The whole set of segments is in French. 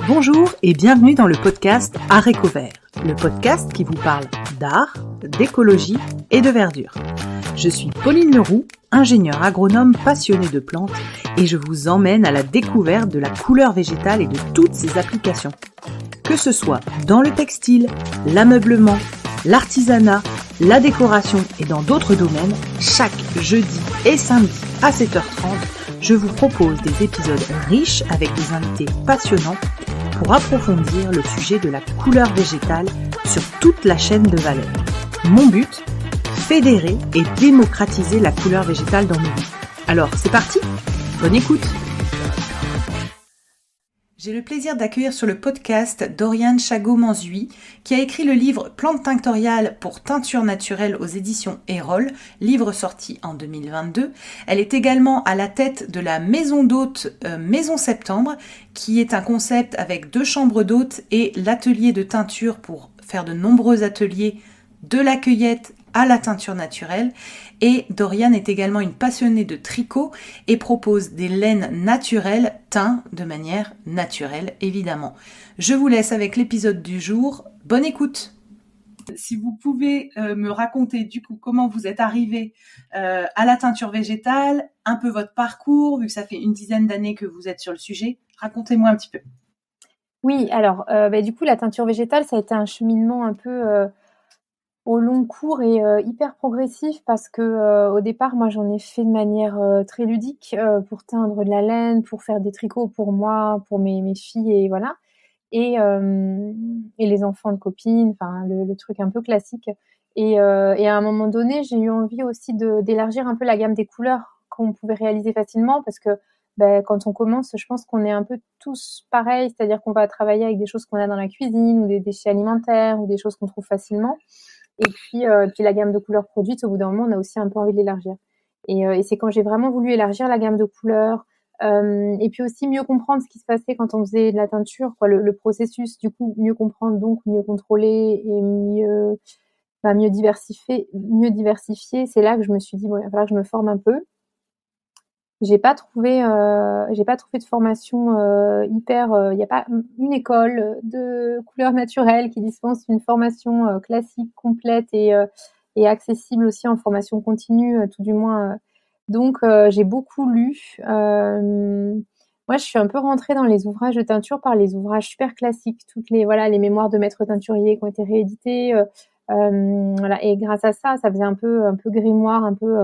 Bonjour et bienvenue dans le podcast Haricots Verts, le podcast qui vous parle d'art, d'écologie et de verdure. Je suis Pauline Leroux, ingénieure agronome passionnée de plantes et je vous emmène à la découverte de la couleur végétale et de toutes ses applications. Que ce soit dans le textile, l'ameublement, l'artisanat, la décoration et dans d'autres domaines, chaque jeudi et samedi à 7h30, je vous propose des épisodes riches avec des invités passionnants pour approfondir le sujet de la couleur végétale sur toute la chaîne de valeur. Mon but, fédérer et démocratiser la couleur végétale dans nos vies. Alors, c'est parti, bonne écoute. J'ai le plaisir d'accueillir sur le podcast Doriane Chagot-Manzuy, qui a écrit le livre Plantes tinctoriales pour teinture naturelle aux éditions Erol, livre sorti en 2022. Elle est également à la tête de la maison d'hôtes Maison Septembre, qui est un concept avec 2 chambres d'hôtes et l'atelier de teinture pour faire de nombreux ateliers de la cueillette à la teinture naturelle. Et Doriane est également une passionnée de tricot et propose des laines naturelles teintes de manière naturelle, évidemment. Je vous laisse avec l'épisode du jour. Bonne écoute! Si vous pouvez me raconter du coup comment vous êtes arrivée à la teinture végétale, un peu votre parcours, vu que ça fait une dizaine d'années que vous êtes sur le sujet, racontez-moi un petit peu. Oui, alors du coup la teinture végétale, ça a été un cheminement un peu au long cours et hyper progressif parce que au départ, moi, j'en ai fait de manière très ludique pour teindre de la laine, pour faire des tricots pour moi, pour mes filles et voilà et les enfants de copines, enfin le truc un peu classique et à un moment donné, j'ai eu envie aussi d'élargir un peu la gamme des couleurs qu'on pouvait réaliser facilement parce que, quand on commence, je pense qu'on est un peu tous pareils, c'est-à-dire qu'on va travailler avec des choses qu'on a dans la cuisine ou des déchets alimentaires ou des choses qu'on trouve facilement. Et puis la gamme de couleurs produites, au bout d'un moment, on a aussi un peu envie de l'élargir. Et c'est quand j'ai vraiment voulu élargir la gamme de couleurs, et puis aussi mieux comprendre ce qui se passait quand on faisait de la teinture, quoi, le processus, du coup, mieux comprendre, donc mieux contrôler et mieux diversifier. C'est là que je me suis dit, bon, il va falloir que je me forme un peu. J'ai pas trouvé de formation il y a pas une école de couleurs naturelles qui dispense une formation classique, complète et accessible aussi en formation continue, tout du moins. Donc j'ai beaucoup lu. Moi, je suis un peu rentrée dans les ouvrages de teinture par les ouvrages super classiques, toutes les mémoires de maîtres teinturiers qui ont été réédités. Voilà. Et grâce à ça, ça faisait un peu grimoire, un peu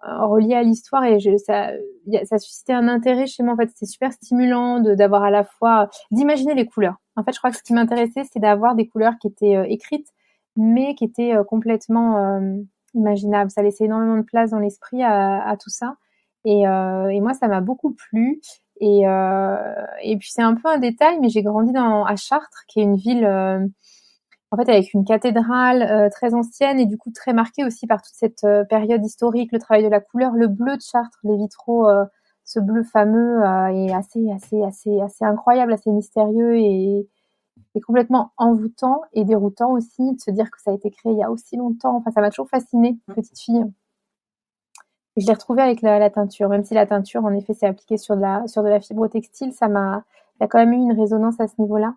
relié à l'histoire et ça suscitait un intérêt chez moi. En fait, c'était super stimulant d'avoir à la fois d'imaginer les couleurs. En fait, je crois que ce qui m'intéressait, c'était d'avoir des couleurs qui étaient écrites, mais qui étaient complètement imaginables. Ça laissait énormément de place dans l'esprit à tout ça. Et moi, ça m'a beaucoup plu. Et puis c'est un peu un détail, mais j'ai grandi à Chartres, qui est une ville en fait, avec une cathédrale très ancienne et du coup très marquée aussi par toute cette période historique, le travail de la couleur, le bleu de Chartres, les vitraux, ce bleu fameux est assez incroyable, assez mystérieux et complètement envoûtant et déroutant aussi de se dire que ça a été créé il y a aussi longtemps. Enfin, ça m'a toujours fascinée, petite fille. Et je l'ai retrouvé avec la teinture, même si la teinture, en effet, s'est appliquée sur de la fibre textile, il y a quand même eu une résonance à ce niveau-là.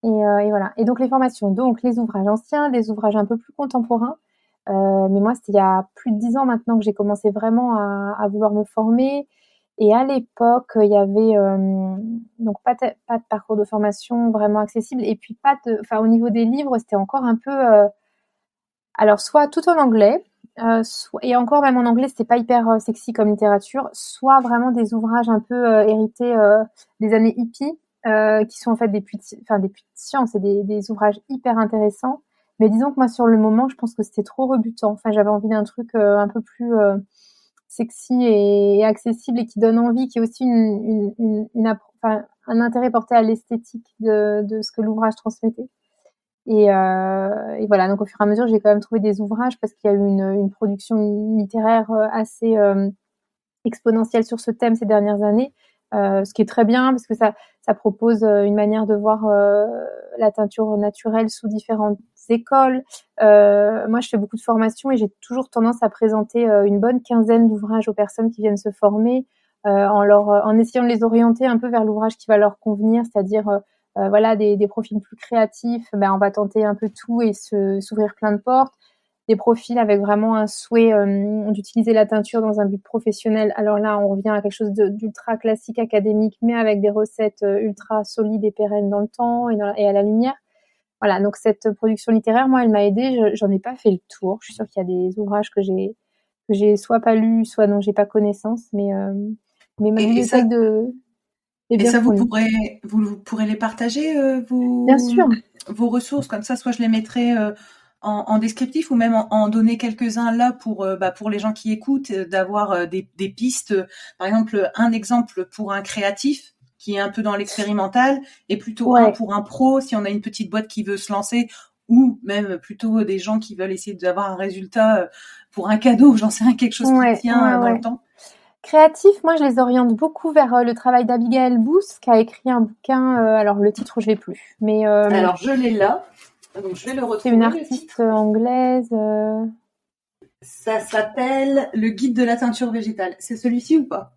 Et voilà. Et donc les formations, donc les ouvrages anciens, des ouvrages un peu plus contemporains. Mais moi, c'était il y a plus de 10 ans maintenant que j'ai commencé vraiment à vouloir me former. Et à l'époque, il y avait donc pas de parcours de formation vraiment accessible. Et puis au niveau des livres, c'était encore un peu, alors soit tout en anglais, et encore même en anglais, c'était pas hyper sexy comme littérature, soit vraiment des ouvrages un peu hérités des années hippies. Qui sont en fait des puits de science et des ouvrages hyper intéressants. Mais disons que moi, sur le moment, je pense que c'était trop rebutant. Enfin, j'avais envie d'un truc un peu plus sexy et accessible et qui donne envie, qui est aussi un intérêt porté à l'esthétique de ce que l'ouvrage transmettait. Et voilà, donc au fur et à mesure, j'ai quand même trouvé des ouvrages parce qu'il y a eu une production littéraire assez exponentielle sur ce thème ces dernières années. Ce qui est très bien parce que ça propose une manière de voir la teinture naturelle sous différentes écoles. Moi, je fais beaucoup de formations et j'ai toujours tendance à présenter une bonne quinzaine d'ouvrages aux personnes qui viennent se former en essayant de les orienter un peu vers l'ouvrage qui va leur convenir, c'est-à-dire voilà, des profils plus créatifs, ben, on va tenter un peu tout et s'ouvrir plein de portes. Des profils avec vraiment un souhait d'utiliser la teinture dans un but professionnel. Alors là, on revient à quelque chose d'ultra classique, académique, mais avec des recettes ultra solides et pérennes dans le temps et à la lumière. Voilà, donc cette production littéraire, moi, elle m'a aidée. J'en ai pas fait le tour. Je suis sûre qu'il y a des ouvrages que j'ai soit pas lus, soit dont j'ai pas connaissance, mais ma Et ça, bibliothèque est et bien ça fournie. vous pourrez les partager, Bien sûr. vos ressources, comme ça, soit je les mettrai en descriptif ou même en donner quelques-uns là pour les gens qui écoutent, d'avoir des pistes. Par exemple, un exemple pour un créatif qui est un peu dans l'expérimental et plutôt un Ouais. pour un pro si on a une petite boîte qui veut se lancer ou même plutôt des gens qui veulent essayer d'avoir un résultat pour un cadeau, j'en sais rien, quelque chose qui Ouais, tient dans le ouais. temps. Créatif, moi, je les oriente beaucoup vers le travail d'Abigail Booth, qui a écrit un bouquin. Alors, le titre, je l'ai plus, mais Alors, je l'ai là, donc je vais le c'est une retrouver, le artiste titre. anglaise. Ça s'appelle Le guide de la teinture végétale. C'est celui-ci ou pas?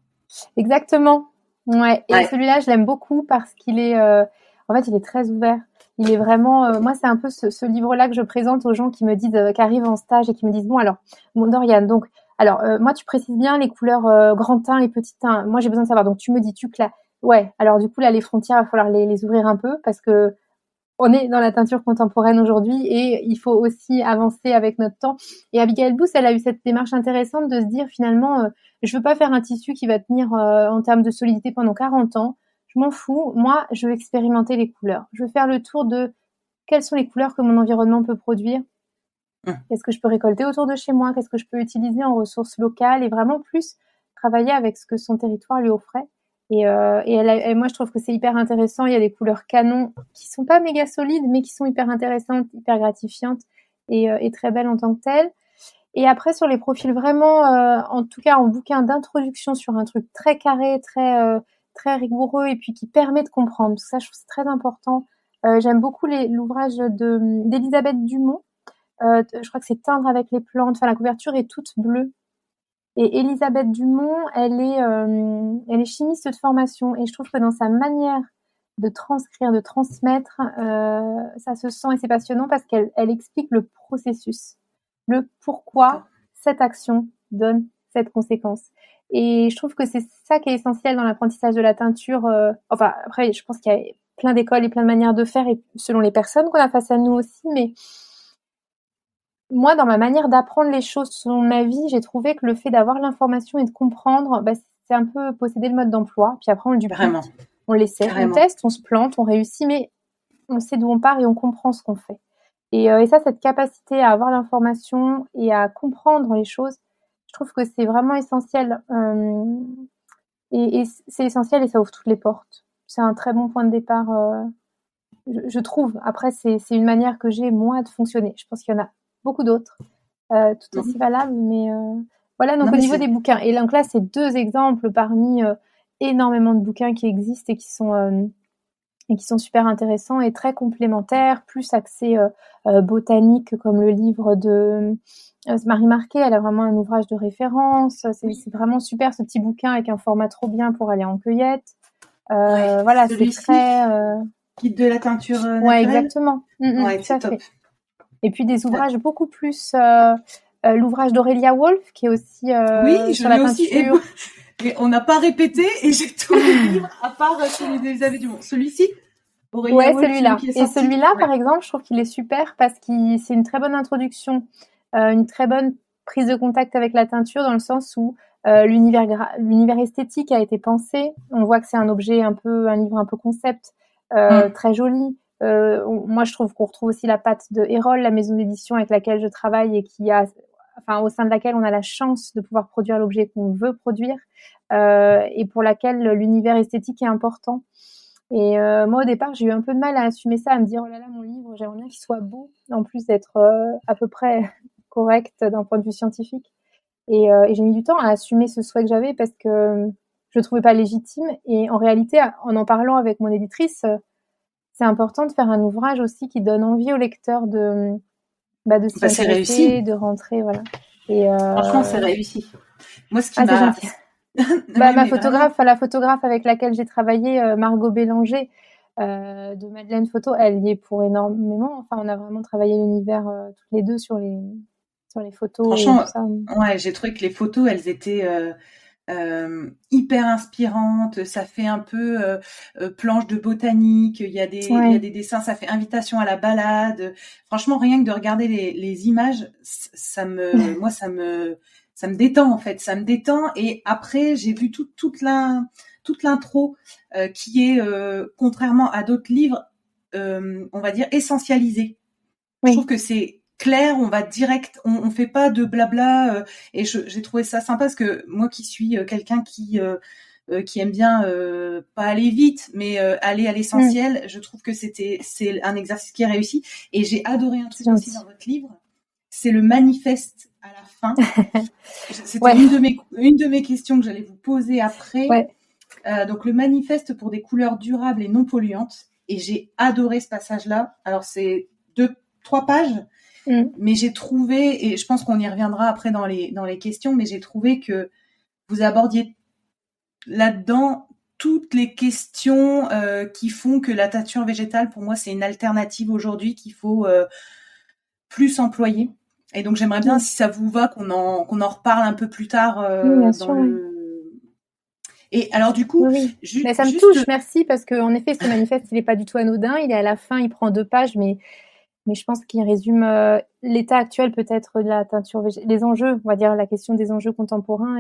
Exactement. Ouais. Et Ouais. celui-là, je l'aime beaucoup parce qu'il est, en fait, il est très ouvert. Il est vraiment, moi, c'est un peu ce livre-là que je présente aux gens qui me disent, qui arrivent en stage et qui me disent, bon, Doriane, donc, alors, moi, tu précises bien les couleurs grand teint et petit teint. Moi, j'ai besoin de savoir. Donc, tu me dis, ouais. Alors, du coup, là, les frontières, il va falloir les ouvrir un peu parce que on est dans la teinture contemporaine aujourd'hui et il faut aussi avancer avec notre temps. Et Abigail Booth, elle a eu cette démarche intéressante de se dire finalement, je veux pas faire un tissu qui va tenir en termes de solidité pendant 40 ans. Je m'en fous. Moi, je veux expérimenter les couleurs. Je veux faire le tour de quelles sont les couleurs que mon environnement peut produire. Qu'est-ce que je peux récolter autour de chez moi? Qu'est-ce que je peux utiliser en ressources locales? Et vraiment plus travailler avec ce que son territoire lui offrait. Et moi, je trouve que c'est hyper intéressant. Il y a des couleurs canon qui sont pas méga solides, mais qui sont hyper intéressantes, hyper gratifiantes et très belles en tant que telles. Et après, sur les profils vraiment, en tout cas en bouquin d'introduction sur un truc très carré, très rigoureux et puis qui permet de comprendre. Parce que ça, je trouve que c'est très important. J'aime beaucoup l'ouvrage d'Elisabeth Dumont. Je crois que c'est Teindre avec les plantes. Enfin, la couverture est toute bleue. Et Elisabeth Dumont, elle est chimiste de formation et je trouve que dans sa manière de transcrire, de transmettre, ça se sent et c'est passionnant parce qu'elle explique le processus, le pourquoi cette action donne cette conséquence. Et je trouve que c'est ça qui est essentiel dans l'apprentissage de la teinture. Enfin, après, je pense qu'il y a plein d'écoles et plein de manières de faire et selon les personnes qu'on a face à nous aussi, mais moi, dans ma manière d'apprendre les choses selon ma vie, j'ai trouvé que le fait d'avoir l'information et de comprendre, bah, c'est un peu posséder le mode d'emploi. Puis après, on le duplique, Vraiment. on l'essaie, on Carrément. teste, on se plante, on réussit, mais on sait d'où on part et on comprend ce qu'on fait. Et ça, cette capacité à avoir l'information et à comprendre les choses, je trouve que c'est vraiment essentiel. Et c'est essentiel et ça ouvre toutes les portes. C'est un très bon point de départ, je trouve. Après, c'est une manière que j'ai, moi, de fonctionner. Je pense qu'il y en a beaucoup d'autres, tout aussi valables, mais voilà, donc Non, au mais niveau c'est des bouquins. Et donc là, c'est 2 exemples parmi énormément de bouquins qui existent et qui sont super intéressants et très complémentaires, plus axés botanique, comme le livre de Marie Marquet. Elle a vraiment un ouvrage de référence. C'est vraiment super ce petit bouquin avec un format trop bien pour aller en cueillette. Voilà, c'est celui-ci, très. Guide de la teinture Ouais, naturelle. exactement. Ouais, Tout c'est à top. fait. Et puis des Ouais. ouvrages beaucoup plus. L'ouvrage d'Aurélia Wolf, qui est aussi Oui, je sur la l'ai aussi. peinture. Et on n'a pas répété et j'ai tous les livres à part celui d'Elisabeth Dumont. Celui-ci, Aurélia Ouais, Wolf, celui celui-là. qui est Et sorti. celui-là, Ouais. par exemple, je trouve qu'il est super parce que c'est une très bonne introduction, une très bonne prise de contact avec la teinture dans le sens où l'univers esthétique a été pensé. On voit que c'est un livre un peu concept, très joli. Moi, je trouve qu'on retrouve aussi la patte de Erol, la maison d'édition avec laquelle je travaille et au sein de laquelle on a la chance de pouvoir produire l'objet qu'on veut produire et pour laquelle l'univers esthétique est important. Et moi, au départ, j'ai eu un peu de mal à assumer ça, à me dire: «Oh là là, mon livre, j'aimerais bien qu'il soit beau, en plus d'être à peu près correct d'un point de vue scientifique». Et j'ai mis du temps à assumer ce souhait que j'avais parce que je le trouvais pas légitime. Et en réalité, en parlant avec mon éditrice, c'est important de faire un ouvrage aussi qui donne envie au lecteur de s'y C'est réussi. intéresser, de rentrer, voilà. Et Franchement, c'est réussi. Moi, ce qui c'est m'a. gentil. Oui, mais vraiment. La photographe avec laquelle j'ai travaillé, Margot Bélanger, de Madeleine Photo, elle y est pour énormément. Enfin, on a vraiment travaillé l'univers toutes les deux sur les photos et Franchement, tout ça. ouais, j'ai trouvé que les photos, elles étaient hyper inspirantes. Ça fait un peu planche de botanique. Il y a Ouais. des dessins. Ça fait invitation à la balade. Franchement, rien que de regarder les images, moi, ça me détend en fait. Ça me détend. Et après, j'ai vu toute l'intro qui est, contrairement à d'autres livres, on va dire essentialisée. Je trouve Oui. que c'est clair, on va direct, on fait pas de blabla. Et j'ai trouvé ça sympa parce que moi qui suis quelqu'un qui aime bien pas aller vite, mais aller à Mm. l'essentiel, je trouve que c'est un exercice qui est réussi. Et j'ai adoré un C'est truc aussi gentil. dans votre livre, c'est le manifeste à la fin. C'était Ouais. une de mes questions que j'allais vous poser après. Ouais. Donc le manifeste pour des couleurs durables et non polluantes. Et j'ai adoré ce passage-là. Alors c'est 2, 3 pages, Mm. mais j'ai trouvé, et je pense qu'on y reviendra après dans les questions, mais j'ai trouvé que vous abordiez là-dedans toutes les questions qui font que la teinture végétale, pour moi, c'est une alternative aujourd'hui qu'il faut plus employer. Et donc j'aimerais bien, Mm. si ça vous va, qu'on en reparle un peu plus tard Oui, bien dans sûr, oui. le... Et alors du Oui, coup, oui. Mais ça me juste... touche, merci, parce qu'en effet, ce manifeste, il n'est pas du tout anodin. Il est à la fin, il prend 2 pages, mais je pense qu'il résume l'état actuel peut-être de la teinture végétale, les enjeux, on va dire la question des enjeux contemporains.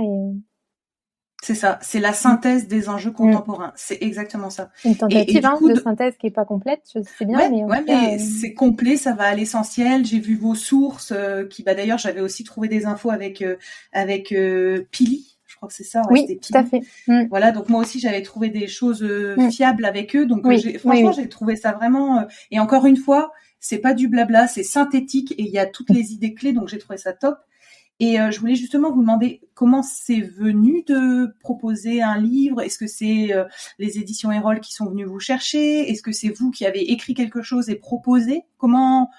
C'est ça, c'est la Mm. synthèse des enjeux Mm. contemporains. C'est exactement ça. Une Et tentative du hein, coup, de synthèse qui n'est pas complète, je sais bien, ouais, mais en ouais, tout cas, mais c'est complet, ça va à l'essentiel. J'ai vu vos sources, qui, bah d'ailleurs, j'avais aussi trouvé des infos avec Pili. Je crois que c'est ça, ouais, oui, c'était tout à Pili. fait. Mm. Voilà, donc moi aussi j'avais trouvé des choses Mm. fiables avec eux. Donc Oui, oui, franchement, oui. j'ai trouvé ça vraiment. Et encore une fois, c'est pas du blabla, c'est synthétique et il y a toutes les idées clés. Donc j'ai trouvé ça top. Et je voulais justement vous demander comment c'est venu de proposer un livre. Est-ce que c'est les éditions Erol qui sont venus vous chercher? Est-ce que c'est vous qui avez écrit quelque chose et proposé? Comment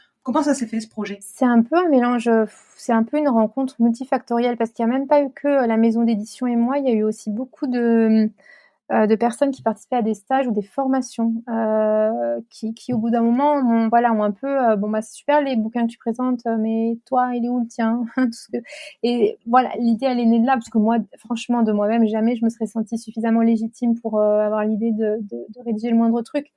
ça s'est fait ce projet? C'est un peu un mélange, c'est un peu une rencontre multifactorielle parce qu'il y a même pas eu que la maison d'édition et moi, il y a eu aussi beaucoup de personnes qui participaient à des stages ou des formations, qui au bout d'un moment ont un peu, «Bon, bah, c'est super les bouquins que tu présentes, mais toi, il est où le tien?» Tout ce que et voilà, l'idée elle est née de là parce que moi, franchement, de moi-même, jamais je me serais sentie suffisamment légitime pour, avoir l'idée de rédiger le moindre truc.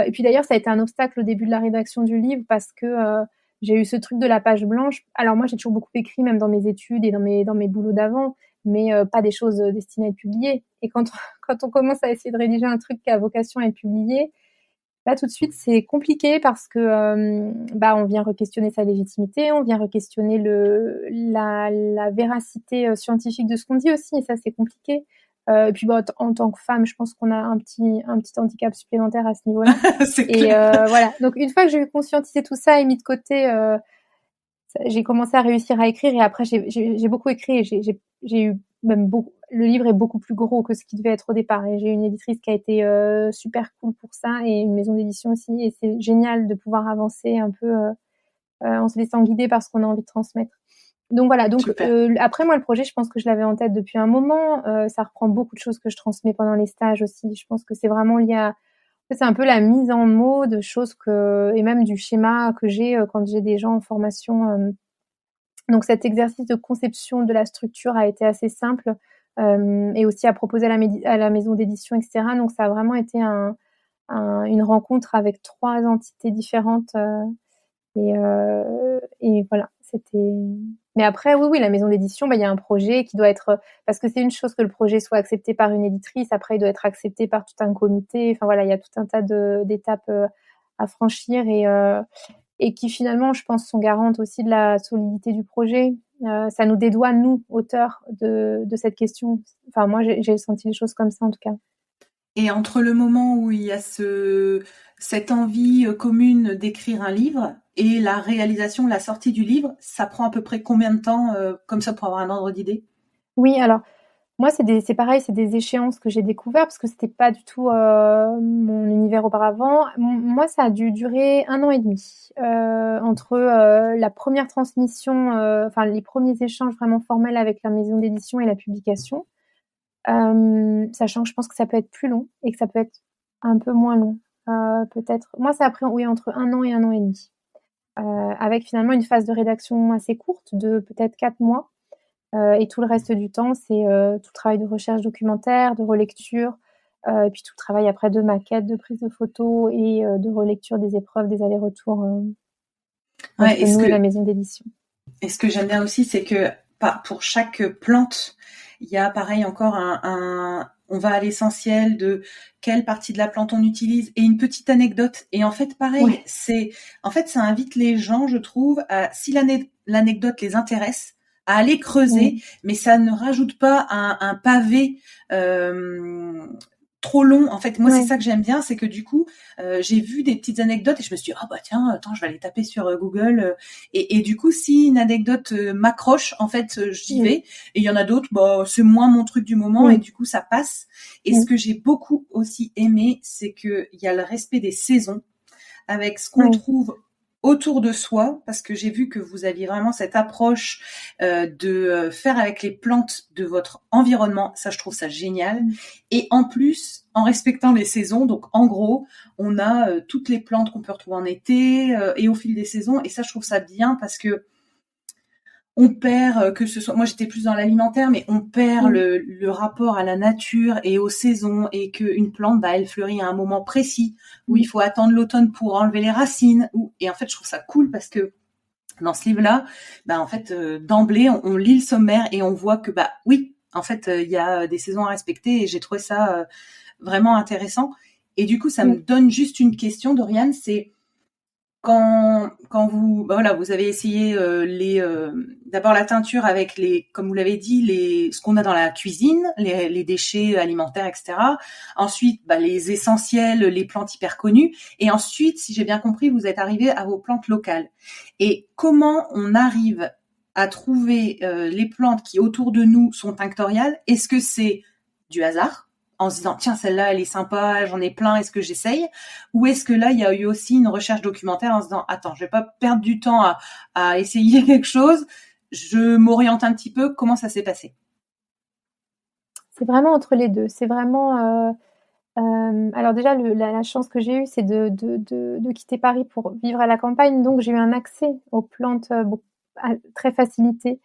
Et puis d'ailleurs, ça a été un obstacle au début de la rédaction du livre parce que, j'ai eu ce truc de la page blanche. Alors moi, j'ai toujours beaucoup écrit, même dans mes études et dans mes boulots d'avant, mais pas des choses, destinées à être publiées et quand quand on commence à essayer de rédiger un truc qui a vocation à être publié, là, tout de suite, c'est compliqué parce que, bah, on vient re-questionner sa légitimité, on vient re-questionner la véracité, scientifique de ce qu'on dit aussi et ça, c'est compliqué. Et puis, bah, en tant que femme, je pense qu'on a un petit handicap supplémentaire à ce niveau-là C'est et clair. voilà. Donc une fois que j'ai eu conscientisé tout ça et mis de côté, j'ai commencé à réussir à écrire et après j'ai beaucoup écrit et j'ai eu même beaucoup le livre est beaucoup plus gros que ce qu'il devait être au départ et j'ai une éditrice qui a été, super cool pour ça et une maison d'édition aussi et c'est génial de pouvoir avancer un peu, en se laissant guider par ce qu'on a envie de transmettre. Donc voilà, donc Super. après moi le projet, je pense que je l'avais en tête depuis un moment, ça reprend beaucoup de choses que je transmets pendant les stages aussi. Je pense que c'est vraiment lié à en fait, c'est un peu la mise en mots de choses que et même du schéma que j'ai, quand j'ai des gens en formation, donc cet exercice de conception de la structure a été assez simple, et aussi à proposer à la maison d'édition et cetera. Donc ça a vraiment été une rencontre avec 3 entités différentes, et voilà, c'était mais après oui, oui, la maison d'édition, bah, il y a un projet qui doit être, parce que c'est une chose que le projet soit accepté par une éditrice, après il doit être accepté par tout un comité. Enfin voilà, il y a tout un tas d'étapes, à franchir et qui finalement, je pense, sont garantes aussi de la solidité du projet. Ça nous dédouane, nous, auteurs, de cette question. Enfin, moi, j'ai senti les choses comme ça, en tout cas. Et entre le moment où il y a cette envie commune d'écrire un livre et la réalisation, la sortie du livre, ça prend à peu près combien de temps, comme ça pour avoir un ordre d'idée? Oui, alors, moi, c'est pareil, c'est des échéances que j'ai découvert parce que c'était pas du tout, mon univers auparavant. Moi, ça a dû durer 1 an et demi, entre, la première transmission, enfin, les premiers échanges vraiment formels avec la maison d'édition et la publication. Sachant que je pense que ça peut être plus long et que ça peut être un peu moins long. peut-être. Moi, ça a pris, oui, entre 1 an et 1 an et demi, avec finalement une phase de rédaction assez courte de peut-être 4 mois. Et tout le reste du temps, c'est tout le travail de recherche documentaire, de relecture, et puis tout le travail après de maquette, de prise de photos et de relecture des épreuves, des allers-retours Ouais, entre nous et la maison d'édition. et ce que j'aime bien aussi, c'est que pour chaque plante, il y a pareil encore on va à l'essentiel de quelle partie de la plante on utilise et une petite anecdote. Et en fait, pareil, Ouais. ça invite les gens, je trouve, si l'anecdote les intéresse, à aller creuser, mais ça ne rajoute pas un pavé trop long. En fait, moi, c'est ça que j'aime bien, c'est que du coup, j'ai vu des petites anecdotes et je me suis dit, ah bah tiens, attends, je vais aller taper sur Google. Et du coup, si une anecdote m'accroche, en fait, j'y vais. Et il y en a d'autres, bah, c'est moins mon truc du moment et du coup, ça passe. Et ce que j'ai beaucoup aussi aimé, c'est qu'il y a le respect des saisons avec ce qu'on trouve autour de soi, parce que j'ai vu que vous aviez vraiment cette approche de faire avec les plantes de votre environnement. Ça, je trouve ça génial. Et en plus, en respectant les saisons, donc en gros, on a toutes les plantes qu'on peut retrouver en été et au fil des saisons. Et ça, je trouve ça bien parce que on perd, que ce soit, moi j'étais plus dans l'alimentaire, mais on perd le rapport à la nature et aux saisons, et qu'une plante, bah, elle fleurit à un moment précis où il faut attendre l'automne pour enlever les racines. Et en fait, je trouve ça cool parce que dans ce livre-là, bah, en fait, d'emblée, on lit le sommaire et on voit que, bah oui, en fait, il y a des saisons à respecter, et j'ai trouvé ça vraiment intéressant. Et du coup, ça me donne juste une question, Doriane, c'est quand vous, bah voilà, vous avez essayé d'abord la teinture avec comme vous l'avez dit, ce qu'on a dans la cuisine, les déchets alimentaires, etc. Ensuite, bah, les essentiels, les plantes hyper connues. Et ensuite, si j'ai bien compris, vous êtes arrivé à vos plantes locales. Et comment on arrive à trouver les plantes qui autour de nous sont tinctoriales? Est-ce que c'est du hasard, en se disant tiens, celle-là elle est sympa, j'en ai plein, est-ce que j'essaye? Ou est-ce que là il y a eu aussi une recherche documentaire en se disant attends, je vais pas perdre du temps à essayer quelque chose, je m'oriente un petit peu? Comment ça s'est passé? C'est vraiment entre les deux. C'est vraiment alors déjà la chance que j'ai eue, c'est de quitter Paris pour vivre à la campagne, donc j'ai eu un accès aux plantes à très facilité.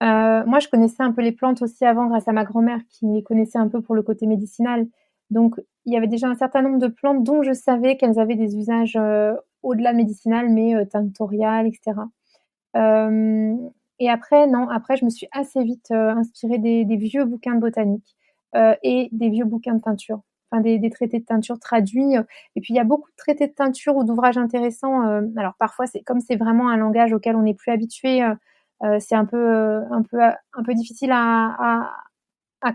Moi, je connaissais un peu les plantes aussi avant grâce à ma grand-mère qui les connaissait un peu pour le côté médicinal. Donc il y avait déjà un certain nombre de plantes dont je savais qu'elles avaient des usages, au-delà médicinal, mais tinctorial, et cetera. Et après non, après je me suis assez vite, inspirée des vieux bouquins de botanique, et des vieux bouquins de teinture, enfin des traités de teinture traduits, et puis il y a beaucoup de traités de teinture ou d'ouvrages intéressants, alors parfois c'est vraiment un langage auquel on n'est plus habitué, c'est un peu difficile à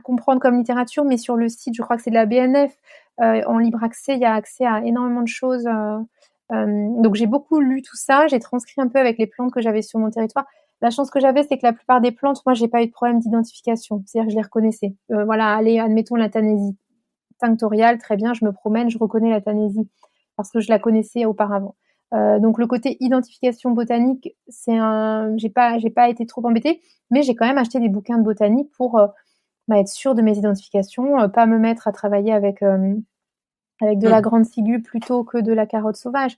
comprendre comme littérature, mais sur le site, je crois que c'est de la BNF, en libre accès, il y a accès à énormément de choses, donc j'ai beaucoup lu tout ça, j'ai transcrit un peu avec les plantes que j'avais sur mon territoire. La chance que j'avais, c'est que la plupart des plantes, moi, j'ai pas eu de problème d'identification. C'est-à-dire que je les reconnaissais. Voilà, allez, admettons la Tanésie tinctoriale, très bien, je me promène, je reconnais la Tanésie parce que je la connaissais auparavant. Donc le côté identification botanique, j'ai pas été trop embêtée, mais j'ai quand même acheté des bouquins de botanique pour être sûre de mes identifications, pas me mettre à travailler avec de la grande ciguë plutôt que de la carotte sauvage.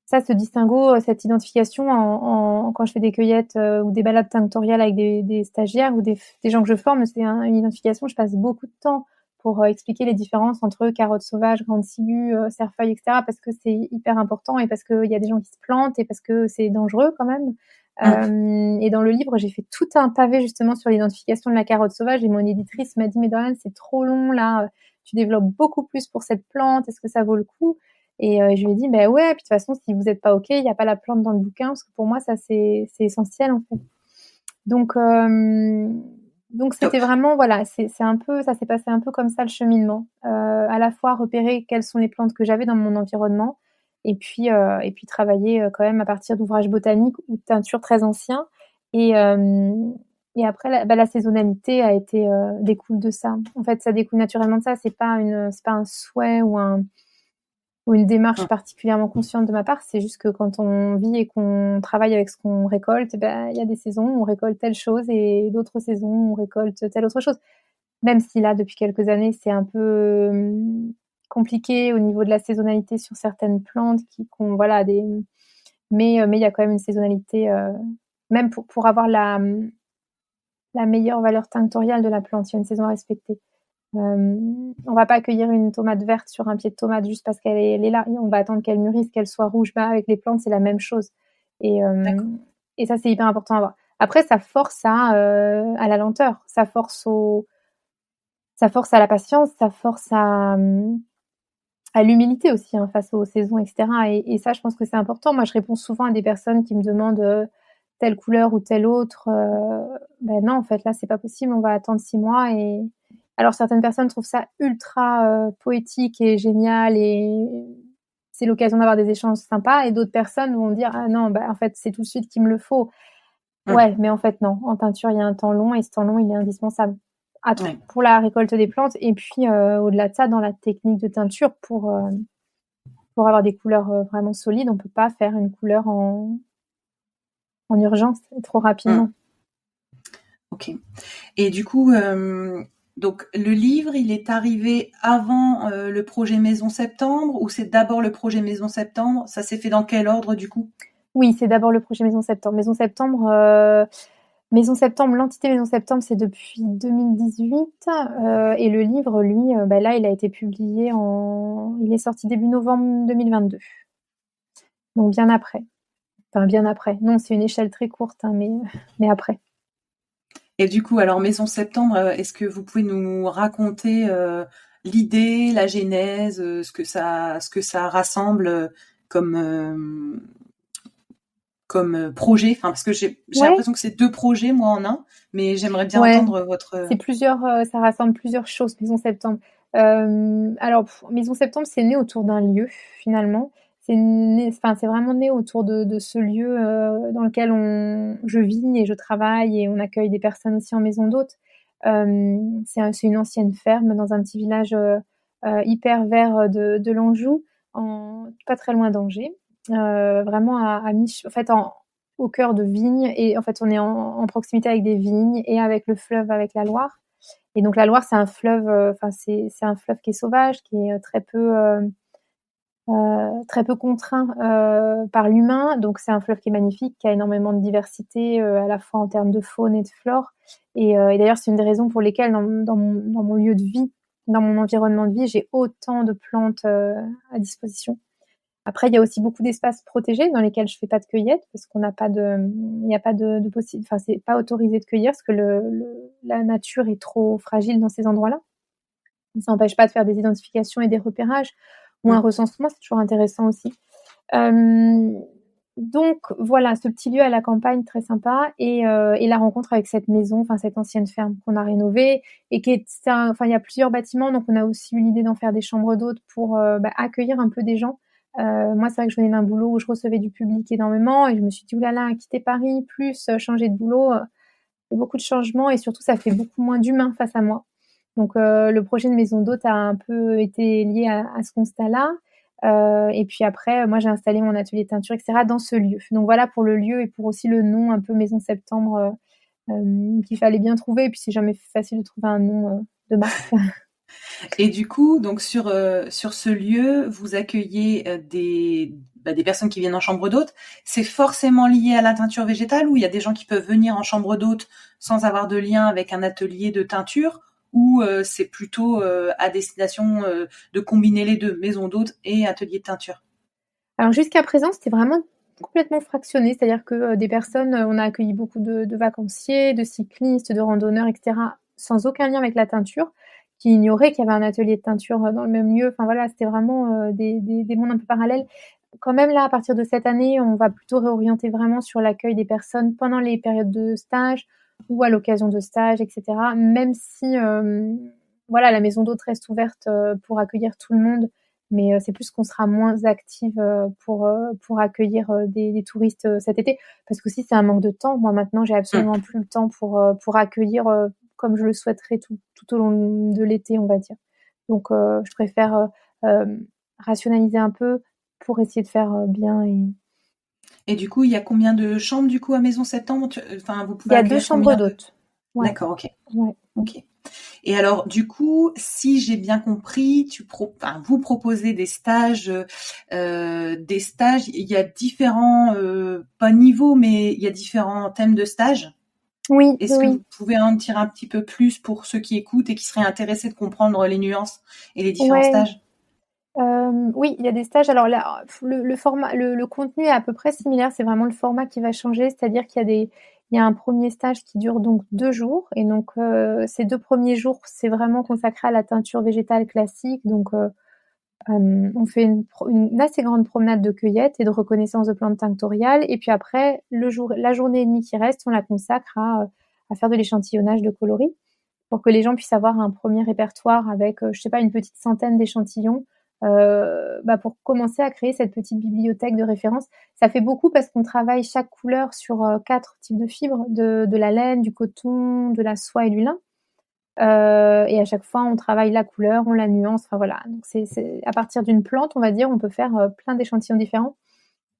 Ça, ce distinguo, cette identification quand je fais des cueillettes ou des balades tinctoriales avec des stagiaires ou des gens que je forme, c'est une identification. Je passe beaucoup de temps pour expliquer les différences entre carotte sauvage, grande ciguë, cerfeuil, etc. Parce que c'est hyper important et parce qu'il y a des gens qui se plantent et parce que c'est dangereux quand même. Et dans le livre, j'ai fait tout un pavé justement sur l'identification de la carotte sauvage et mon éditrice m'a dit mais Doriane, c'est trop long là, tu développes beaucoup plus pour cette plante, est-ce que ça vaut le coup? Et je lui ai dit bah ouais, puis de toute façon si vous n'êtes pas ok, il n'y a pas la plante dans le bouquin parce que pour moi ça c'est essentiel en fait. Donc c'était vraiment voilà, c'est un peu ça s'est passé un peu comme ça le cheminement, à la fois repérer quelles sont les plantes que j'avais dans mon environnement et puis travailler quand même à partir d'ouvrages botaniques ou de teintures très anciens et et après la saisonnalité a été découle de ça. En fait, ça découle naturellement de ça. C'est pas un souhait ou une démarche particulièrement consciente de ma part. C'est juste que quand on vit et qu'on travaille avec ce qu'on récolte, il y a des saisons où on récolte telle chose et d'autres saisons où on récolte telle autre chose. Même si là, depuis quelques années, c'est un peu compliqué au niveau de la saisonnalité sur certaines plantes qui ont voilà des mais il y a quand même une saisonnalité, même pour avoir la meilleure valeur tinctoriale de la plante, il y a une saison à respecter. On va pas cueillir une tomate verte sur un pied de tomate juste parce elle est là. On va attendre qu'elle mûrisse, qu'elle soit rouge. Bah, avec les plantes, c'est la même chose et D'accord. ça, c'est hyper important à voir. Après, ça force à la lenteur, ça force à la patience, ça force à l'humilité aussi, hein, face aux saisons et cetera et ça, je pense que c'est important. Moi, je réponds souvent à des personnes qui me demandent, telle couleur ou telle autre, ben non, en fait, là, c'est pas possible, on va attendre 6 mois et alors certaines personnes trouvent ça ultra, poétique et génial et c'est l'occasion d'avoir des échanges sympas et d'autres personnes vont dire: «Ah non, bah, en fait, c'est tout de suite qu'il me le faut». Mmh. Ouais, mais en fait, non. En teinture, il y a un temps long et ce temps long, il est indispensable Ouais. pour la récolte des plantes et puis, au-delà de ça, dans la technique de teinture pour avoir des couleurs, vraiment solides, on peut pas faire une couleur en urgence et trop Mmh. rapidement. OK. Et du coup, donc le livre, il est arrivé avant, le projet Maison Septembre ou c'est d'abord le projet Maison Septembre? Ça s'est fait dans quel ordre du coup? Oui, c'est d'abord le projet Maison Septembre. Maison Septembre, l'entité Maison Septembre, c'est depuis 2018, et le livre, lui, bah, là, il est sorti début novembre 2022, donc bien après. Enfin, bien après. Non, c'est une échelle très courte, hein, mais après. Et du coup, alors Maison Septembre, est-ce que vous pouvez nous raconter, l'idée, la genèse, ce que ça rassemble, comme, comme projet? Enfin, parce que j'ai Ouais, l'impression que c'est 2 projets, moi, en un, mais j'aimerais bien ouais. entendre votre, C'est plusieurs, ça rassemble plusieurs choses, Maison Septembre. Alors Maison Septembre, c'est né autour d'un lieu finalement. C'est vraiment né autour de ce lieu, dans lequel je vis et je travaille et on accueille des personnes aussi en maison d'hôtes. C'est une ancienne ferme dans un petit village, hyper vert, de l'Anjou, pas très loin d'Angers. Vraiment à mi en fait, au cœur de vignes et en fait, on est en proximité avec des vignes et avec le fleuve, avec la Loire et donc la Loire, c'est un fleuve, enfin, c'est un fleuve qui est sauvage, qui est, très peu contraint, par l'humain. Donc c'est un fleuve qui est magnifique, qui a énormément de diversité, à la fois en termes de faune et de flore et d'ailleurs, c'est une des raisons pour lesquelles dans mon lieu de vie, dans mon environnement de vie, j'ai autant de plantes, à disposition. Après, il y a aussi beaucoup d'espaces protégés dans lesquels je fais pas de cueillette parce qu'on n'a pas de, il y a pas de enfin, c'est pas autorisé de cueillir parce que la nature est trop fragile dans ces endroits-là. Mais ça n'empêche pas de faire des identifications et des repérages ou un mmh. recensement, c'est toujours intéressant aussi. Hem, donc voilà, ce petit lieu à la campagne très sympa et la rencontre avec cette maison, enfin cette ancienne ferme qu'on a rénovée et qui est enfin il y a plusieurs bâtiments, donc on a aussi eu l'idée d'en faire des chambres d'hôtes pour, bah, accueillir un peu des gens. Moi, c'est vrai que je venais d'un boulot où je recevais du public énormément et je me suis dit: «Ouh là là, quitter Paris plus, changer de boulot, c'est beaucoup de changements et surtout ça fait beaucoup moins d'humains face à moi». Donc le projet de maison d'hôte a un peu été lié à ce constat-là. Et puis après, moi, j'ai installé mon atelier de teinture et cetera dans ce lieu. Donc voilà pour le lieu et pour aussi le nom un peu Maison Septembre, qu'il fallait bien trouver et puis c'est jamais facile de trouver un nom, de marque. Et du coup, donc sur ce lieu, vous accueillez, des personnes qui viennent en chambre d'hôte. C'est forcément lié à la teinture végétale ou il y a des gens qui peuvent venir en chambre d'hôte sans avoir de lien avec un atelier de teinture? Ou, c'est plutôt, à destination, de combiner les 2, maison d'hôte et atelier de teinture? Alors jusqu'à présent, c'était vraiment complètement fractionné, c'est-à-dire que, des personnes, on a accueilli beaucoup de vacanciers, de cyclistes, de randonneurs et cetera, sans aucun lien avec la teinture, qui ignoraient qu'il y avait un atelier de teinture, dans le même lieu. Enfin voilà, c'était vraiment, des mondes un peu parallèles. Quand même là, à partir de cette année, on va plutôt réorienter vraiment sur l'accueil des personnes pendant les périodes de stage ou à l'occasion de stages et cetera. Même si, voilà, la maison d'hôtes reste ouverte, pour accueillir tout le monde, mais c'est plus qu'on sera moins active, pour accueillir, des touristes, cet été. Parce qu'aussi c'est un manque de temps. Moi maintenant, j'ai Mmh. absolument plus le temps pour accueillir, comme je le souhaiterais tout au long de l'été, on va dire. Donc je préfère, rationaliser un peu pour essayer de faire, bien et Et du coup, il y a combien de chambres, du coup, à Maison Septembre? Enfin, vous il y pouvez a 2 accueillir chambres combien de... d'hôtes. Ouais, D'accord, OK. ouais. OK. Et alors, du coup, si j'ai bien compris, vous proposez des stages. Il y a différents, pas niveaux, mais il y a différents thèmes de stage. Oui, oui, Est-ce que oui. vous pouvez en dire un petit peu plus pour ceux qui écoutent et qui seraient intéressés de comprendre les nuances et les différents Ouais. stages? Oui, il y a des stages. Alors là, le format, le contenu est à peu près similaire, c'est vraiment le format qui va changer. C'est-à-dire il y a un premier stage qui dure donc 2 jours et donc ces 2 premiers jours, c'est vraiment consacré à la teinture végétale classique. Donc on fait une assez grande promenade de cueillette et de reconnaissance de plantes tinctoriales et puis après la journée et demie qui reste, on la consacre à faire de l'échantillonnage de coloris pour que les gens puissent avoir un premier répertoire avec, je sais pas, une petite centaine d'échantillons, pour commencer à créer cette petite bibliothèque de référence. Ça fait beaucoup parce qu'on travaille chaque couleur sur, 4 types de fibres, de la laine, du coton, de la soie et du lin. Et à chaque fois, on travaille la couleur, on la nuance, enfin voilà. Donc c'est à partir d'une plante, on va dire, on peut faire, plein d'échantillons différents.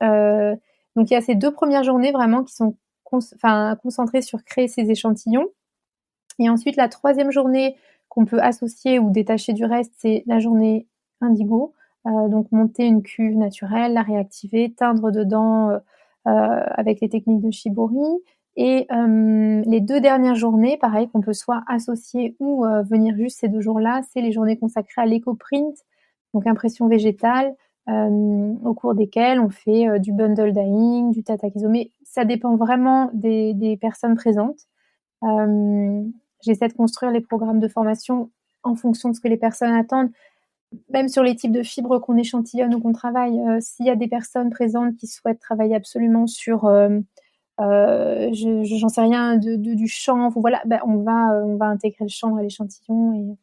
Heu, donc il y a ces 2 premières journées vraiment qui sont concentrées sur créer ces échantillons. Et ensuite, la troisième journée qu'on peut associer ou détacher du reste, c'est la journée indigo. Donc monter une cuve naturelle, la réactiver, teindre dedans avec les techniques de Shibori. Et les 2 dernières journées, pareil, qu'on peut soit associer ou venir juste ces 2 jours-là, c'est les journées consacrées à l'éco-print, donc impression végétale, au cours desquelles on fait du bundle dyeing, du tatakizo. Mais ça dépend vraiment des personnes présentes. J'essaie de construire les programmes de formation en fonction de ce que les personnes attendent, même sur les types de fibres qu'on échantillonne ou qu'on travaille. S'il y a des personnes présentes qui souhaitent travailler absolument sur, j'en sais rien, du chanvre, voilà, on va intégrer le chanvre à l'échantillon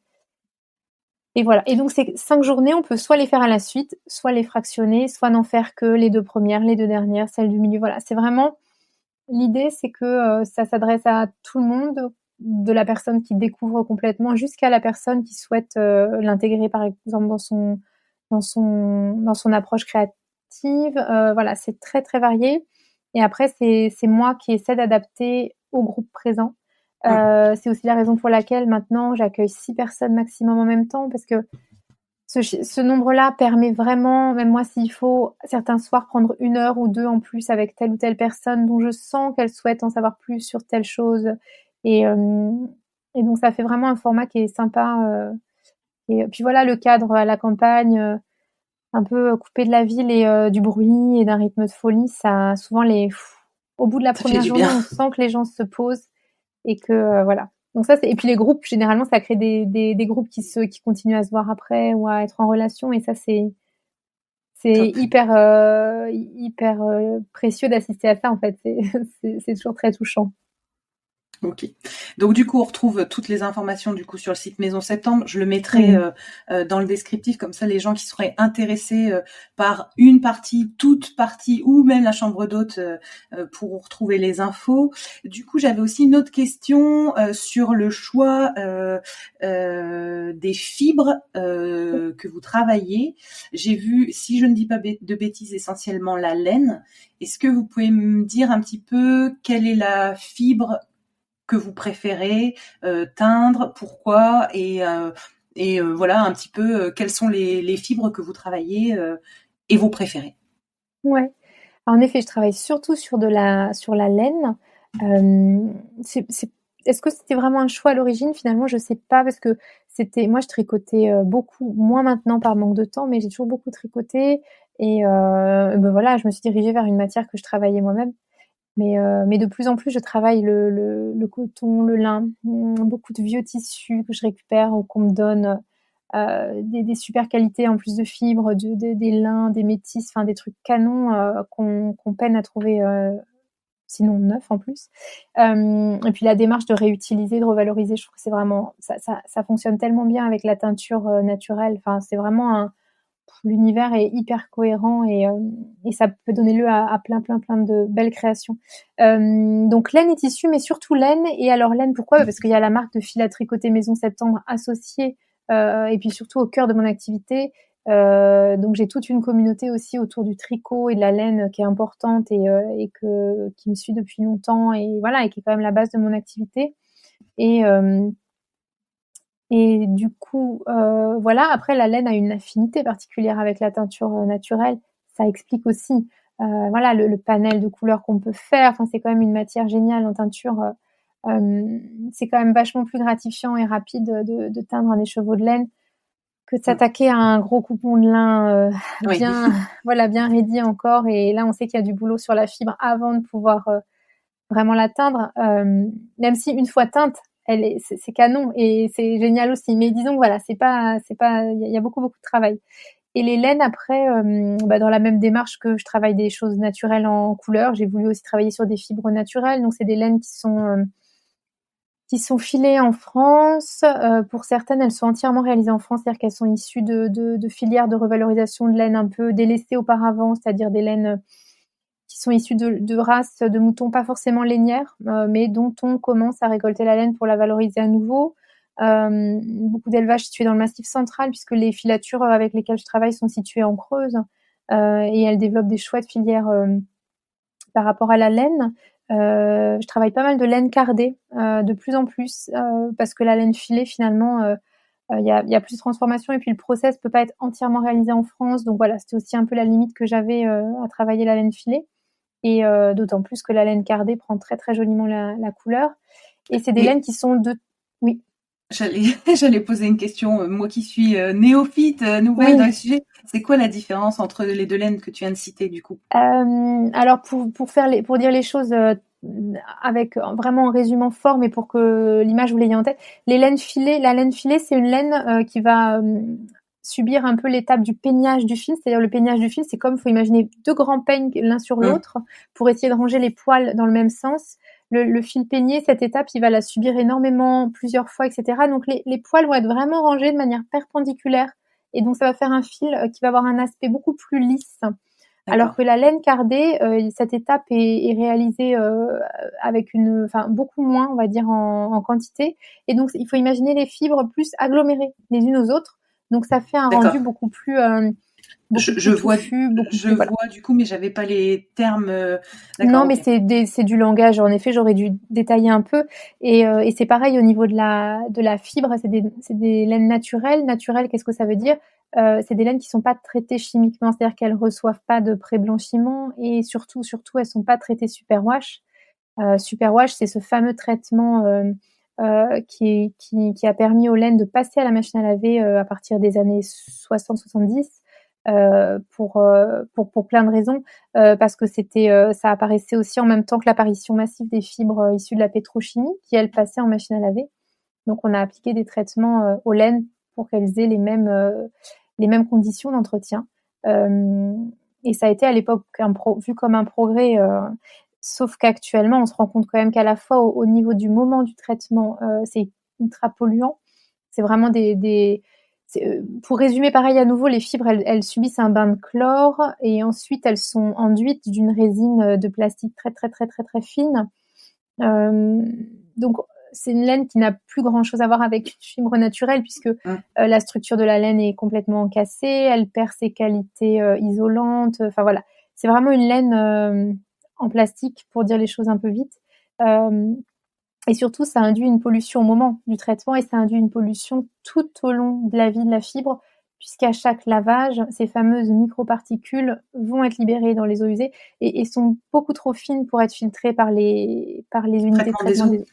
et voilà. Et donc ces 5 journées, on peut soit les faire à la suite, soit les fractionner, soit n'en faire que les 2 premières, les 2 dernières, celles du milieu. Voilà, c'est vraiment l'idée, c'est que, ça s'adresse à tout le monde, de la personne qui découvre complètement jusqu'à la personne qui souhaite, l'intégrer par exemple dans son approche créative. Voilà, c'est très, très varié et après c'est moi qui essaie d'adapter au groupe présent. Mmh. C'est aussi la raison pour laquelle maintenant j'accueille 6 personnes maximum en même temps parce que ce nombre-là permet vraiment, même moi s'il faut, certains soirs prendre 1 heure ou 2 en plus avec telle ou telle personne dont je sens qu'elle souhaite en savoir plus sur telle chose et hem et donc ça fait vraiment un format qui est sympa, et puis voilà le cadre à la campagne, un peu coupé de la ville et du bruit et d'un rythme de folie, ça souvent au bout de la Ça fait première du journée, bien. on sent que les gens se posent et que, voilà. Donc ça, c'est et puis les groupes, généralement, ça crée des groupes qui continuent à se voir après ou à être en relation et ça, c'est Top. hyper, précieux d'assister à ça, en fait. C'est toujours très touchant. OK. Donc du coup, on retrouve toutes les informations du coup sur le site Maison Septembre. Je le mettrai, Mmh. dans le descriptif, comme ça les gens qui seraient intéressés, par une partie, toute partie ou même la chambre d'hôte, pourront retrouver les infos. Du coup, j'avais aussi une autre question, sur le choix, des fibres, que vous travaillez. J'ai vu, si je ne dis pas de bêtises, essentiellement la laine. Est-ce que vous pouvez me dire un petit peu quelle est la fibre que vous préférez teindre, pourquoi voilà un petit peu quelles sont les fibres que vous travaillez et vos préférées. Ouais. En effet, je travaille surtout sur la laine. C'est est-ce que c'était vraiment un choix à l'origine? Finalement, je sais pas parce que moi, je tricotais, beaucoup, moins maintenant par manque de temps, mais j'ai toujours beaucoup tricoté et voilà, je me suis dirigée vers une matière que je travaillais moi-même. Mais de plus en plus, je travaille le coton, le lin, beaucoup de vieux tissus que je récupère ou qu'on me donne, des super qualités en plus de fibres, des lins, des métis, enfin des trucs canons, qu'on peine à trouver, sinon neufs en plus. Et puis la démarche de réutiliser, de revaloriser, je trouve que c'est vraiment ça fonctionne tellement bien avec la teinture, naturelle. Enfin, c'est vraiment l'univers est hyper cohérent et ça peut donner lieu à plein, plein, plein de belles créations. Donc laine et tissu, mais surtout laine. Et alors laine, pourquoi? Parce qu'il y a la marque de fil à tricoter Maison Septembre associée, et puis surtout au cœur de mon activité. Donc j'ai toute une communauté aussi autour du tricot et de la laine qui est importante qui me suit depuis longtemps et voilà, et qui est quand même la base de mon activité. Et Et du coup, voilà. Après, la laine a une affinité particulière avec la teinture naturelle. Ça explique aussi, voilà, le panel de couleurs qu'on peut faire. Enfin, c'est quand même une matière géniale en teinture. C'est quand même vachement plus gratifiant et rapide de teindre un écheveau de laine que de s'attaquer à un gros coupon de lin Oui. bien, voilà, bien raidi encore. Et là, on sait qu'il y a du boulot sur la fibre avant de pouvoir vraiment la teindre. Même si une fois teinte, c'est canon et c'est génial aussi. Mais disons, voilà, c'est pas, il y a beaucoup, beaucoup de travail. Et les laines, après, dans la même démarche que je travaille des choses naturelles en couleur, j'ai voulu aussi travailler sur des fibres naturelles. Donc, c'est des laines qui sont filées en France. Pour certaines, elles sont entièrement réalisées en France, c'est-à-dire qu'elles sont issues de filières de revalorisation de laine un peu délaissées auparavant, c'est-à-dire des laines qui sont issues de races de moutons pas forcément lainières, mais dont on commence à récolter la laine pour la valoriser à nouveau. Beaucoup d'élevages situés dans le Massif central, puisque les filatures avec lesquelles je travaille sont situées en Creuse, et elles développent des chouettes filières par rapport à la laine. Je travaille pas mal de laine cardée, de plus en plus, parce que la laine filée, finalement, il y a plus de transformation et puis le process peut pas être entièrement réalisé en France. Donc voilà, c'était aussi un peu la limite que j'avais à travailler la laine filée. Et d'autant plus que la laine cardée prend très très joliment la couleur. Et c'est des Et laines qui sont de... Oui. j'allais, j'allais poser une question, moi qui suis néophyte, nouvelle dans Oui. le sujet. C'est quoi la différence entre les deux laines que tu viens de citer du coup? Alors pour dire les choses avec vraiment un résumant fort, mais pour que l'image vous l'ayez en tête, la laine filée, c'est une laine qui va subir un peu l'étape du peignage du fil. C'est-à-dire le peignage du fil, c'est comme, faut imaginer deux grands peignes l'un sur l'autre pour essayer de ranger les poils dans le même sens. Le fil peigné, cette étape, il va la subir énormément, plusieurs fois, etc. Donc les poils vont être vraiment rangés de manière perpendiculaire. Et donc ça va faire un fil qui va avoir un aspect beaucoup plus lisse. Alors D'accord. que la laine cardée, cette étape est réalisée avec beaucoup moins, on va dire, en quantité. Et donc, il faut imaginer les fibres plus agglomérées les unes aux autres. Donc, ça fait un rendu D'accord. beaucoup Je plus vois, touffu, beaucoup je plus, voilà. vois du coup, mais j'avais pas les termes. Non, D'accord, mais ok. c'est du langage. En effet, j'aurais dû détailler un peu. Et c'est pareil au niveau de la fibre. C'est des laines naturelles. Naturelles, qu'est-ce que ça veut dire? C'est des laines qui sont pas traitées chimiquement, c'est-à-dire qu'elles reçoivent pas de pré-blanchiment et surtout, elles sont pas traitées superwash. Superwash, c'est ce fameux traitement qui a permis aux laines de passer à la machine à laver à partir des années 60-70 pour plein de raisons, parce que ça apparaissait aussi en même temps que l'apparition massive des fibres issues de la pétrochimie qui, elles, passaient en machine à laver. Donc, on a appliqué des traitements aux laines pour qu'elles aient les mêmes conditions d'entretien. Et ça a été à l'époque vu comme un progrès, sauf qu'actuellement, on se rend compte quand même qu'à la fois au niveau du moment du traitement, c'est ultra polluant. C'est vraiment pour résumer, pareil à nouveau, les fibres, elles subissent un bain de chlore et ensuite elles sont enduites d'une résine de plastique très très très très très fine. Donc c'est une laine qui n'a plus grand chose à voir avec une fibre naturelle puisque la structure de la laine est complètement cassée, elle perd ses qualités isolantes. Enfin voilà, c'est vraiment une laine en plastique pour dire les choses un peu vite. Et surtout, ça induit une pollution au moment du traitement et ça induit une pollution tout au long de la vie de la fibre, puisqu'à chaque lavage, ces fameuses microparticules vont être libérées dans les eaux usées et sont beaucoup trop fines pour être filtrées par les unités de Traitement des traitement des eaux. eaux.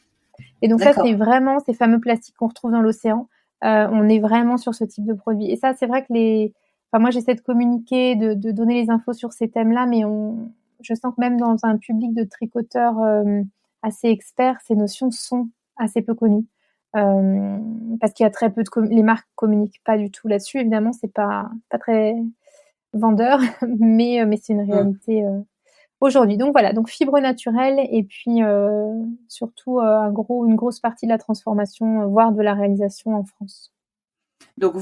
Et donc ça, c'est D'accord. vraiment ces fameux plastiques qu'on retrouve dans l'océan. On est vraiment sur ce type de produit. Et ça, c'est vrai que moi, j'essaie de communiquer, de donner les infos sur ces thèmes-là, mais je sens que même dans un public de tricoteurs assez experts, ces notions sont assez peu connues. Parce qu'il y a très peu les marques communiquent pas du tout là-dessus. Évidemment, c'est pas très vendeur, mais c'est une réalité aujourd'hui. Donc voilà, donc fibre naturelle et puis surtout une grosse partie de la transformation, voire de la réalisation en France. Donc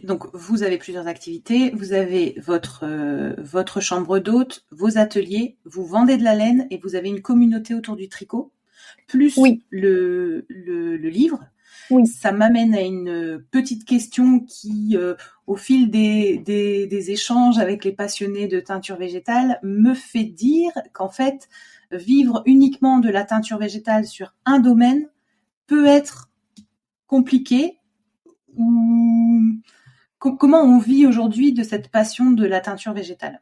donc vous avez plusieurs activités. Vous avez votre chambre d'hôte, vos ateliers, vous vendez de la laine et vous avez une communauté autour du tricot, plus Oui, le livre. oui. Ça m'amène à une petite question qui, au fil des échanges avec les passionnés de teinture végétale, me fait dire qu'en fait, vivre uniquement de la teinture végétale sur un domaine peut être compliqué comment on vit aujourd'hui de cette passion de la teinture végétale?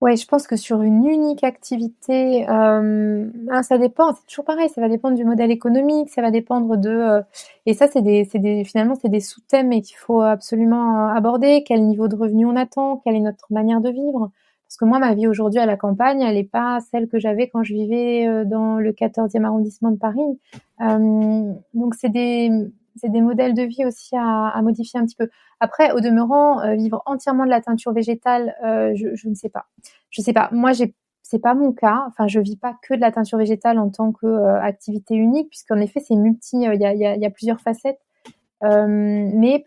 Ouais, je pense que sur une unique activité, ça dépend, c'est toujours pareil, ça va dépendre du modèle économique, ça va dépendre et ça finalement c'est des sous-thèmes et qu'il faut absolument aborder. Quel niveau de revenu on attend? Quelle est notre manière de vivre? Parce que moi, ma vie aujourd'hui à la campagne, elle est pas celle que j'avais quand je vivais, dans le 14e arrondissement de Paris. Donc c'est des modèles de vie aussi à modifier un petit peu. Après, au demeurant, vivre entièrement de la teinture végétale, je ne sais pas. Je sais pas. Moi, c'est pas mon cas. Enfin, je vis pas que de la teinture végétale en tant que activité unique, puisqu'en effet, c'est multi. Il y a plusieurs facettes. Mais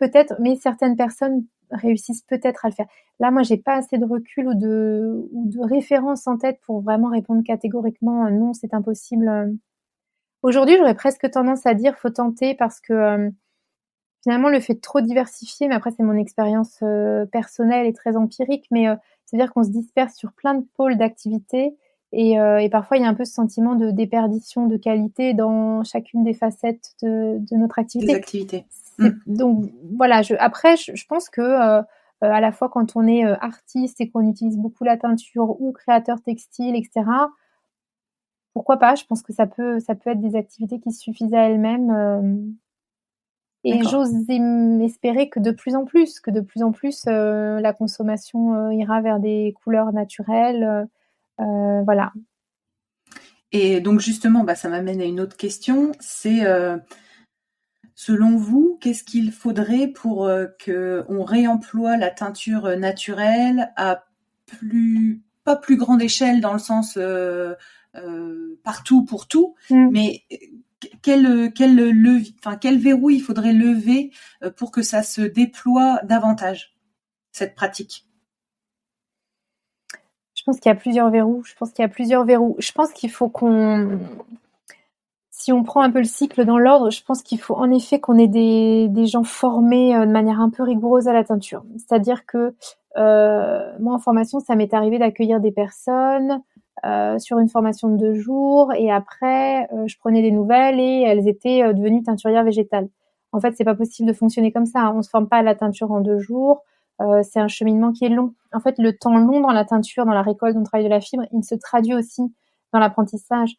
certaines personnes réussissent peut-être à le faire. Là, moi, j'ai pas assez de recul ou de références en tête pour vraiment répondre catégoriquement non, c'est impossible. Aujourd'hui, j'aurais presque tendance à dire faut tenter parce que finalement, le fait de trop diversifier, mais après c'est mon expérience personnelle et très empirique, mais c'est-à-dire qu'on se disperse sur plein de pôles d'activité et parfois il y a un peu ce sentiment de déperdition de qualité dans chacune des facettes de notre Des activité. activités. Donc voilà, après je pense que à la fois quand on est artiste et qu'on utilise beaucoup la teinture ou créateur textile, etc., pourquoi pas? Je pense que ça peut être des activités qui suffisent à elles-mêmes. Et D'accord. j'ose espérer que de plus en plus, la consommation ira vers des couleurs naturelles. Voilà. Et donc justement, ça m'amène à une autre question. C'est selon vous, qu'est-ce qu'il faudrait pour qu'on réemploie la teinture naturelle à pas plus grande échelle dans le sens partout pour tout, mais quel verrou il faudrait lever pour que ça se déploie davantage, cette pratique? Je pense qu'il y a plusieurs verrous. Je pense qu'il faut si on prend un peu le cycle dans l'ordre, je pense qu'il faut en effet qu'on ait des gens formés de manière un peu rigoureuse à la teinture. C'est-à-dire que moi, en formation, ça m'est arrivé d'accueillir des personnes sur une formation de 2 jours et après, je prenais des nouvelles et elles étaient devenues teinturières végétales. En fait, c'est pas possible de fonctionner comme ça. On se forme pas à la teinture en 2 jours. C'est un cheminement qui est long. En fait, le temps long dans la teinture, dans la récolte, dans le travail de la fibre, il se traduit aussi dans l'apprentissage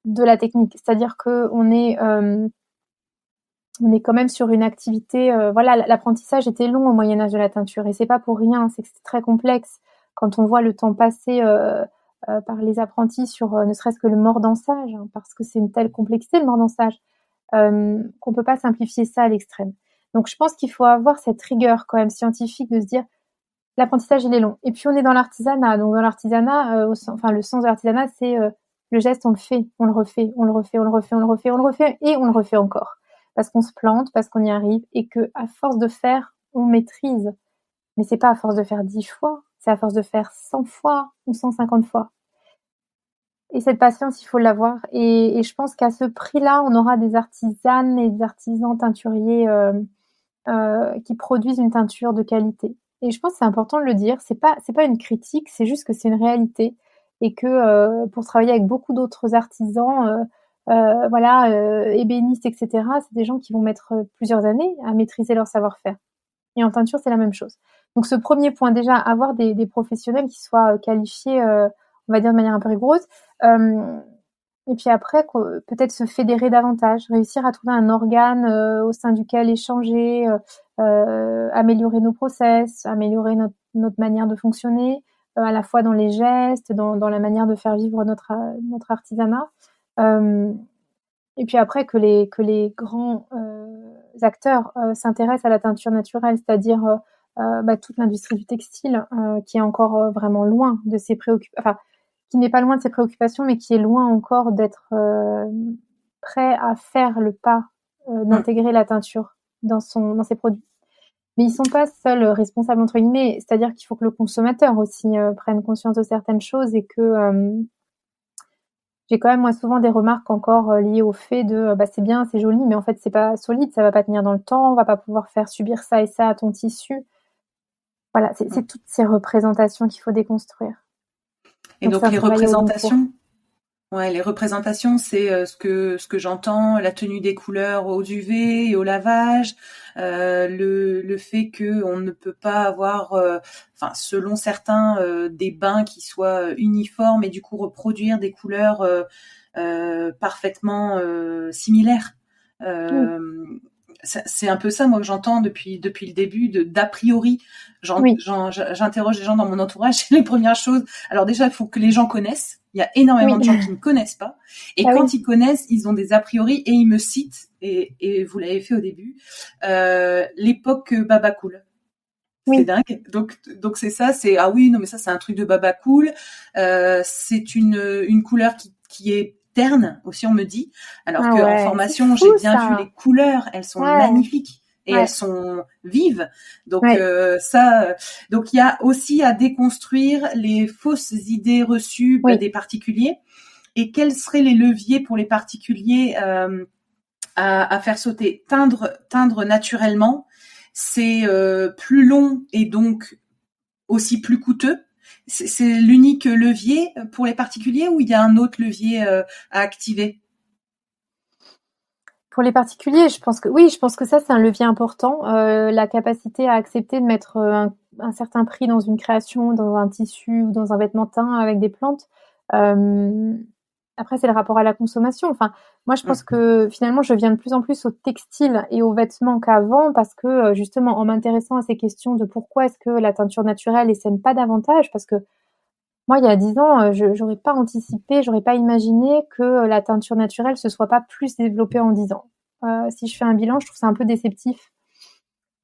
de la technique. C'est-à-dire qu'on est quand même sur une activité. Voilà, l'apprentissage était long au Moyen Âge de la teinture et c'est pas pour rien. C'est que c'est très complexe quand on voit le temps passé par les apprentis sur ne serait-ce que le mordançage, hein, parce que c'est une telle complexité le mordançage qu'on peut pas simplifier ça à l'extrême. Donc je pense qu'il faut avoir cette rigueur quand même scientifique de se dire l'apprentissage il est long. Et puis on est dans l'artisanat. Donc dans l'artisanat, le sens de l'artisanat, c'est le geste, on le fait, on le refait, on le refait, on le refait, on le refait, on le refait et on le refait encore. Parce qu'on se plante, parce qu'on y arrive et que à force de faire, on maîtrise. Mais c'est pas à force de faire 10 fois, c'est à force de faire 100 fois ou 150 fois. Et cette patience, il faut l'avoir. Et je pense qu'à ce prix-là, on aura des artisanes et des artisans teinturiers qui produisent une teinture de qualité. Et je pense que c'est important de le dire. C'est pas une critique, c'est juste que c'est une réalité et que pour travailler avec beaucoup d'autres artisans, ébénistes, etc., c'est des gens qui vont mettre plusieurs années à maîtriser leur savoir-faire. Et en teinture, c'est la même chose. Donc ce premier point, déjà, avoir des professionnels qui soient qualifiés, on va dire de manière un peu rigoureuse. Et puis après, peut-être se fédérer davantage, réussir à trouver un organe au sein duquel échanger, améliorer nos process, améliorer notre manière de fonctionner, à la fois dans les gestes, dans la manière de faire vivre notre artisanat. Et puis après, que les grands acteurs s'intéressent à la teinture naturelle, c'est-à-dire toute l'industrie du textile qui est encore vraiment loin de ses préoccupations, enfin, qui n'est pas loin de ses préoccupations, mais qui est loin encore d'être prêt à faire le pas d'intégrer la teinture dans ses produits. Mais ils sont pas seuls responsables, entre guillemets, c'est-à-dire qu'il faut que le consommateur aussi prenne conscience de certaines choses et que j'ai quand même moi souvent des remarques encore liées au fait de c'est bien, c'est joli, mais en fait c'est pas solide, ça va pas tenir dans le temps, on va pas pouvoir faire subir ça et ça à ton tissu. Voilà, c'est toutes ces représentations qu'il faut déconstruire. Et donc c'est un les travail au long cours. représentations, Ouais, les représentations, c'est ce que j'entends, la tenue des couleurs aux UV et au lavage, le fait que on ne peut pas avoir, enfin selon certains, des bains qui soient uniformes et du coup reproduire des couleurs parfaitement similaires. Oui, Euh, c'est un peu ça, moi, que j'entends depuis le début, d'a priori. oui, J'interroge les gens dans mon entourage, c'est les premières choses. Alors déjà, il faut que les gens connaissent. Il y a énormément oui, de gens qui ne connaissent pas. Et bah quand oui, ils connaissent, ils ont des a priori et ils me citent, et vous l'avez fait au début, l'époque Baba Cool. C'est oui, dingue. Donc c'est ça, c'est ah oui, non mais ça c'est un truc de baba cool. C'est une couleur qui est terne aussi, on me dit. Alors ah que en ouais, c'est formation, fou j'ai bien vu ça. les couleurs, elles sont Ouais, magnifiques et elles ouais, sont vives. Donc ouais, donc il y a aussi à déconstruire les fausses idées reçues oui. des particuliers et quels seraient les leviers pour les particuliers à faire sauter. Teindre naturellement, c'est plus long et donc aussi plus coûteux. C'est l'unique levier pour les particuliers ou il y a un autre levier à activer? Pour les particuliers, je pense que oui, je pense que ça, c'est un levier important. La capacité à accepter de mettre un certain prix dans une création, dans un tissu ou dans un vêtement teint avec des plantes. Euh, Après, c'est le rapport à la consommation. Enfin, moi, je pense Mmh. que finalement, je viens de plus en plus au textile et aux vêtements qu'avant parce que justement, en m'intéressant à ces questions de pourquoi est-ce que la teinture naturelle essaime pas davantage, parce que moi, il y a 10 ans, je j'aurais pas anticipé, j'aurais pas imaginé que la teinture naturelle se soit pas plus développée en 10 ans. Si je fais un bilan, je trouve ça un peu déceptif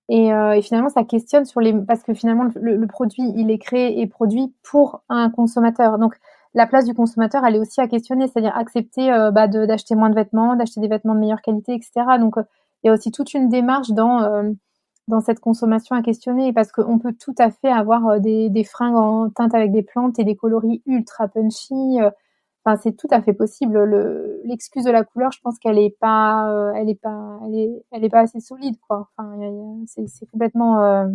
et finalement ça questionne sur les parce que finalement le produit, il est créé et produit pour un consommateur. Donc la place du consommateur, elle est aussi à questionner, c'est-à-dire accepter, bah, de d'acheter moins de vêtements, d'acheter des vêtements de meilleure qualité et cetera. Donc il y a aussi toute une démarche dans cette consommation à questionner parce qu'on peut tout à fait avoir des fringues en teinte avec des plantes et des coloris ultra punchy. Enfin, c'est tout à fait possible. L'excuse de la couleur, je pense qu'elle est pas, elle est pas assez solide, quoi. Enfin, c'est complètement.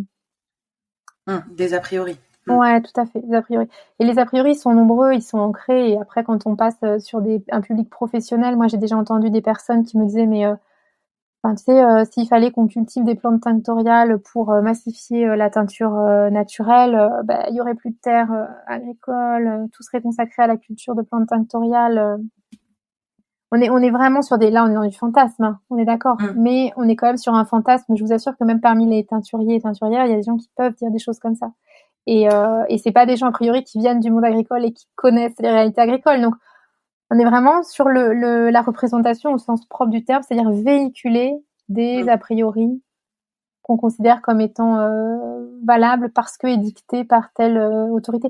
Des a priori. Mmh. Ouais, tout à fait, les a priori. Et les a priori sont nombreux, ils sont ancrés. Et après, quand on passe sur un public professionnel, moi, j'ai déjà entendu des personnes qui me disaient, mais enfin, tu sais, s'il fallait qu'on cultive des plantes tinctoriales pour massifier la teinture naturelle, bah, il y aurait plus de terres agricoles, tout serait consacré à la culture de plantes tinctoriales. On est vraiment sur des, là, on est dans du fantasme, hein, on est d'accord. Mmh. Mais on est quand même sur un fantasme. Je vous assure que même parmi les teinturiers et teinturières, il y a des gens qui peuvent dire des choses comme ça. Et c'est pas des gens a priori qui viennent du monde agricole et qui connaissent les réalités agricoles. Donc, on est vraiment sur la représentation au sens propre du terme, c'est-à-dire véhiculer des Mmh. a priori qu'on considère comme étant valables parce que édictés par telle autorité.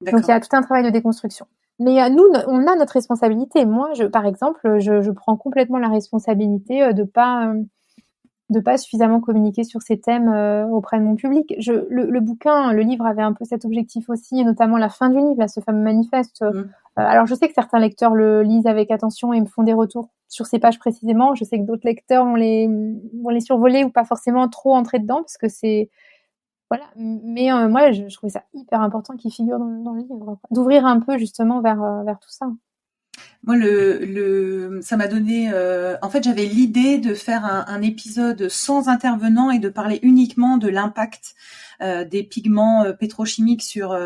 Donc il y D'accord. a tout un travail de déconstruction. Mais nous, on a notre responsabilité. Moi, par exemple, je prends complètement la responsabilité de pas suffisamment communiquer sur ces thèmes auprès de mon public. Le bouquin, le livre avait un peu cet objectif aussi, et notamment la fin du livre, là, ce fameux manifeste. Mmh. Alors, je sais que certains lecteurs le lisent avec attention et me font des retours sur ces pages précisément. Je sais que d'autres lecteurs vont les survoler ou pas forcément trop entrer dedans parce que c'est voilà. Mais moi, je trouvais ça hyper important qu'il figure dans le livre, quoi. D'ouvrir un peu justement vers tout ça. Moi, ça m'a donné. En fait, j'avais l'idée de faire un épisode sans intervenant et de parler uniquement de l'impact des pigments pétrochimiques sur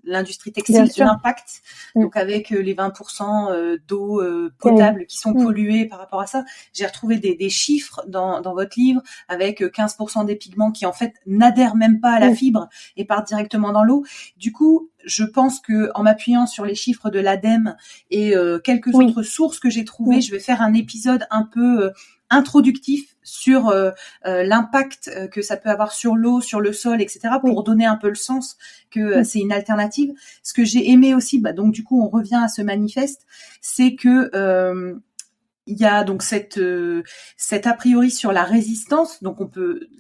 l'industrie Bien textile, sûr. l'impact, Mmh. donc avec les 20% d'eau Terrible. potable qui sont Mmh. pollués par rapport à ça. J'ai retrouvé des chiffres dans votre livre avec 15% des pigments qui en fait n'adhèrent même pas à la Oui, fibre et partent directement dans l'eau. Du coup, je pense que en m'appuyant sur les chiffres de l'ADEME et quelques oui, autres sources que j'ai trouvées, mmh, je vais faire un épisode un peu introductif sur l'impact que ça peut avoir sur l'eau, sur le sol, etc., oui, pour donner un peu le sens que mmh, c'est une alternative. Ce que j'ai aimé aussi, donc du coup on revient à ce manifeste, c'est que il y a donc cette a priori sur la résistance, donc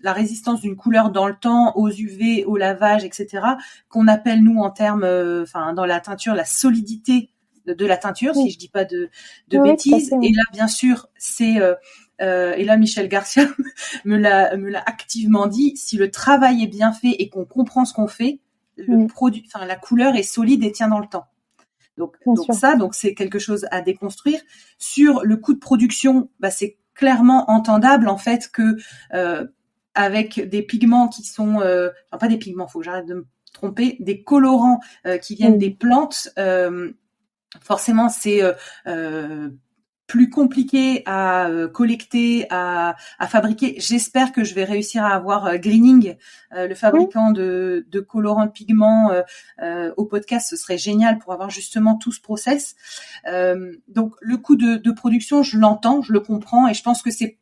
la résistance d'une couleur dans le temps aux UV, au lavage, etc., qu'on appelle nous en termes, dans la teinture, la solidité de la teinture, oui. si je dis pas de Oui, oui, tout à bêtises. fait, Et oui. là, bien sûr, c'est et là, Michel Garcia me l'a activement dit. Si le travail est bien fait et qu'on comprend ce qu'on fait, le Mmh. produit, la couleur est solide et tient dans le temps. Bien sûr. Donc c'est quelque chose à déconstruire. Sur le coût de production, c'est clairement entendable en fait que avec des pigments qui sont, enfin pas des pigments, faut que j'arrête de me tromper, des colorants qui viennent des plantes, forcément c'est plus compliqué à collecter, à fabriquer. J'espère que je vais réussir à avoir Greening, le fabricant de colorants de pigments, au podcast. Ce serait génial pour avoir justement tout ce process. Donc le coût de production, je l'entends, je le comprends, et je pense que c'est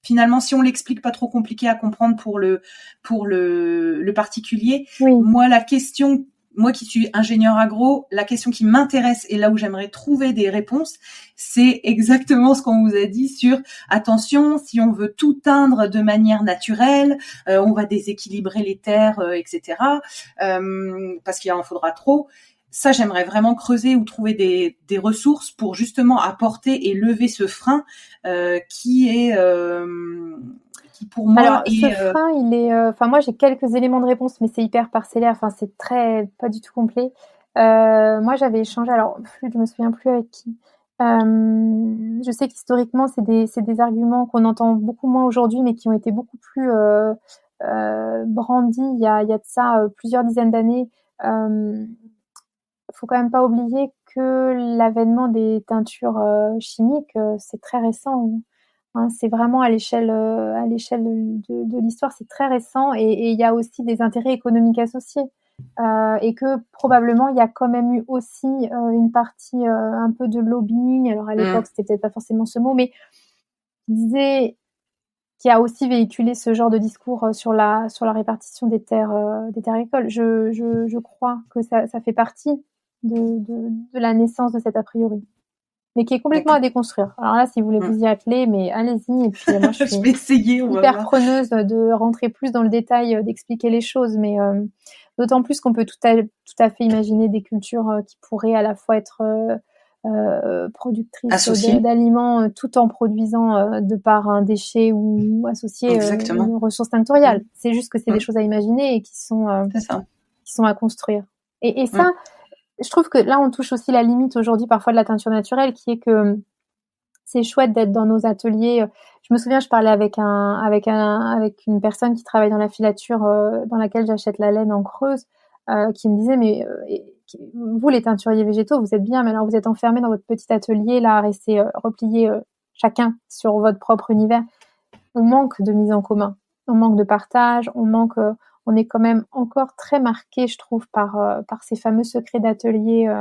finalement, si on l'explique pas trop compliqué à comprendre pour le particulier. Oui. Moi qui suis ingénieur agro, la question qui m'intéresse et là où j'aimerais trouver des réponses, c'est exactement ce qu'on vous a dit sur attention, si on veut tout teindre de manière naturelle, on va déséquilibrer les terres, etc. Parce qu'il en faudra trop. Ça, j'aimerais vraiment creuser ou trouver des ressources pour justement apporter et lever ce frein qui pour moi Alors, ce frein, il est, enfin moi j'ai quelques éléments de réponse, mais c'est hyper parcellaire. Enfin, c'est pas du tout complet. Moi, j'avais échangé, alors je me souviens plus avec qui. Je sais qu'historiquement, c'est des arguments qu'on entend beaucoup moins aujourd'hui, mais qui ont été beaucoup plus brandis il y a de ça plusieurs dizaines d'années. Faut quand même pas oublier que l'avènement des teintures chimiques, c'est très récent. Hein, c'est vraiment à l'échelle de l'histoire, c'est très récent, et il y a aussi des intérêts économiques associés. Et que probablement il y a quand même eu aussi une partie un peu de lobbying. Alors à l'époque, c'était peut-être pas forcément ce mot, mais qui a aussi véhiculé ce genre de discours sur la répartition des terres agricoles. Je crois que ça fait partie de la naissance de cet a priori, mais qui est complètement à déconstruire. Alors là, si vous voulez vous y atteler, mais allez-y. Et puis moi, je vais essayer, hyper preneuse de rentrer plus dans le détail, d'expliquer les choses, mais d'autant plus qu'on peut tout à fait imaginer des cultures qui pourraient à la fois être productrices d'aliments tout en produisant de par un déchet ou associé une ressource tinctoriale. C'est juste que c'est des choses à imaginer et qui sont à construire. Et ça, je trouve que là, on touche aussi la limite aujourd'hui parfois de la teinture naturelle, qui est que c'est chouette d'être dans nos ateliers. Je me souviens, je parlais avec une personne qui travaille dans la filature dans laquelle j'achète la laine en Creuse, qui me disait, mais vous, les teinturiers végétaux, vous êtes bien, mais alors vous êtes enfermés dans votre petit atelier, là, à rester repliés chacun sur votre propre univers. On manque de mise en commun, on manque de partage, on est quand même encore très marqué, je trouve, par ces fameux secrets d'atelier,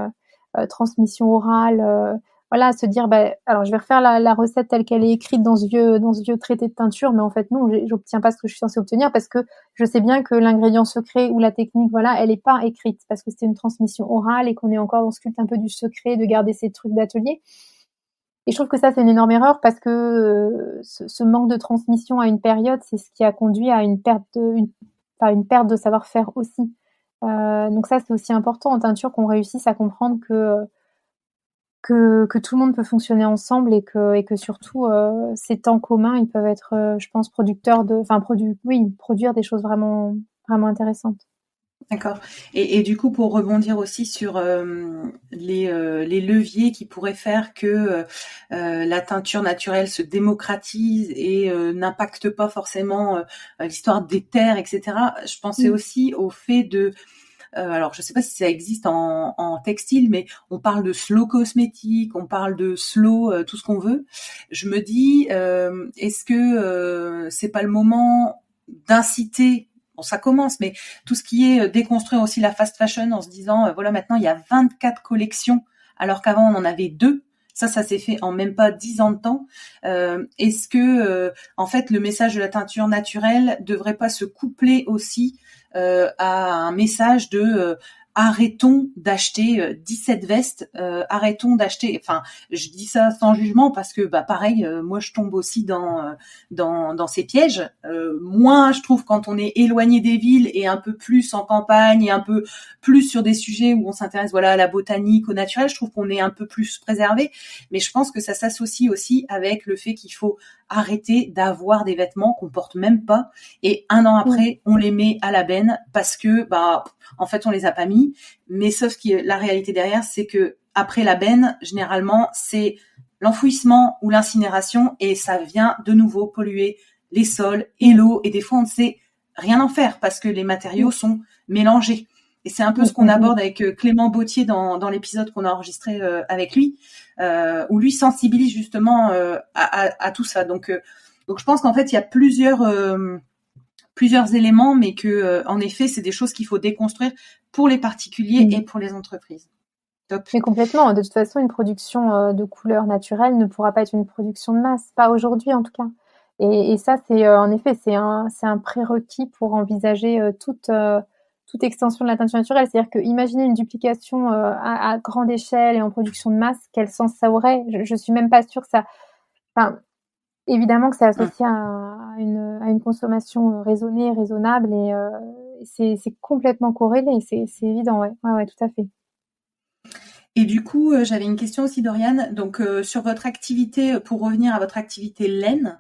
transmission orale. Voilà, se dire, alors je vais refaire la recette telle qu'elle est écrite dans ce vieux traité de teinture, mais en fait non, j'obtiens pas ce que je suis censée obtenir, parce que je sais bien que l'ingrédient secret ou la technique, voilà, elle est pas écrite, parce que c'est une transmission orale et qu'on est encore dans ce culte un peu du secret, de garder ces trucs d'atelier. Et je trouve que ça, c'est une énorme erreur, parce que ce manque de transmission à une période, c'est ce qui a conduit à une perte de savoir-faire aussi. Donc ça, c'est aussi important en teinture, qu'on réussisse à comprendre que tout le monde peut fonctionner ensemble, et que surtout ces temps communs, ils peuvent être, je pense, produire des choses vraiment, vraiment intéressantes. D'accord. Et du coup, pour rebondir aussi sur les leviers qui pourraient faire que la teinture naturelle se démocratise et n'impacte pas forcément l'histoire des terres, etc. Je pensais aussi au fait de... alors, je sais pas si ça existe en textile, mais on parle de slow cosmétique, on parle de slow tout ce qu'on veut. Je me dis, est-ce que c'est pas le moment d'inciter... Bon, ça commence, mais tout ce qui est déconstruire aussi la fast fashion en se disant, voilà, maintenant il y a 24 collections, alors qu'avant on en avait 2. Ça s'est fait en même pas 10 ans de temps. Est-ce que, en fait, le message de la teinture naturelle devrait pas se coupler aussi à un message de arrêtons d'acheter 17 vestes, arrêtons d'acheter... Enfin, je dis ça sans jugement, parce que pareil, moi je tombe aussi dans ces pièges. Moins, je trouve, quand on est éloigné des villes et un peu plus en campagne et un peu plus sur des sujets où on s'intéresse, voilà, à la botanique, au naturel, je trouve qu'on est un peu plus préservé. Mais je pense que ça s'associe aussi avec le fait qu'il faut arrêter d'avoir des vêtements qu'on porte même pas, et un an après on les met à la benne parce que en fait on les a pas mis. Mais sauf que la réalité derrière, c'est que après la benne, généralement, c'est l'enfouissement ou l'incinération et ça vient de nouveau polluer les sols et l'eau. Et des fois, on ne sait rien en faire parce que les matériaux sont mélangés. Et c'est un peu ce qu'on aborde avec Clément Bautier dans l'épisode qu'on a enregistré avec lui, où lui sensibilise justement à tout ça. Donc je pense qu'en fait, il y a plusieurs éléments, mais que en effet, c'est des choses qu'il faut déconstruire pour les particuliers et pour les entreprises. Top. Mais complètement. De toute façon, une production de couleurs naturelles ne pourra pas être une production de masse, pas aujourd'hui en tout cas. Et ça, c'est en effet, c'est un prérequis pour envisager toute extension de la teinture naturelle. C'est-à-dire que imaginer une duplication à grande échelle et en production de masse, quel sens ça aurait? Je suis même pas sûre que ça. Enfin, évidemment que c'est associé à une consommation raisonnée, raisonnable, et c'est complètement corrélé. C'est évident, ouais. Ouais, tout à fait. Et du coup, j'avais une question aussi, Doriane. Donc, sur votre activité, pour revenir à votre activité laine,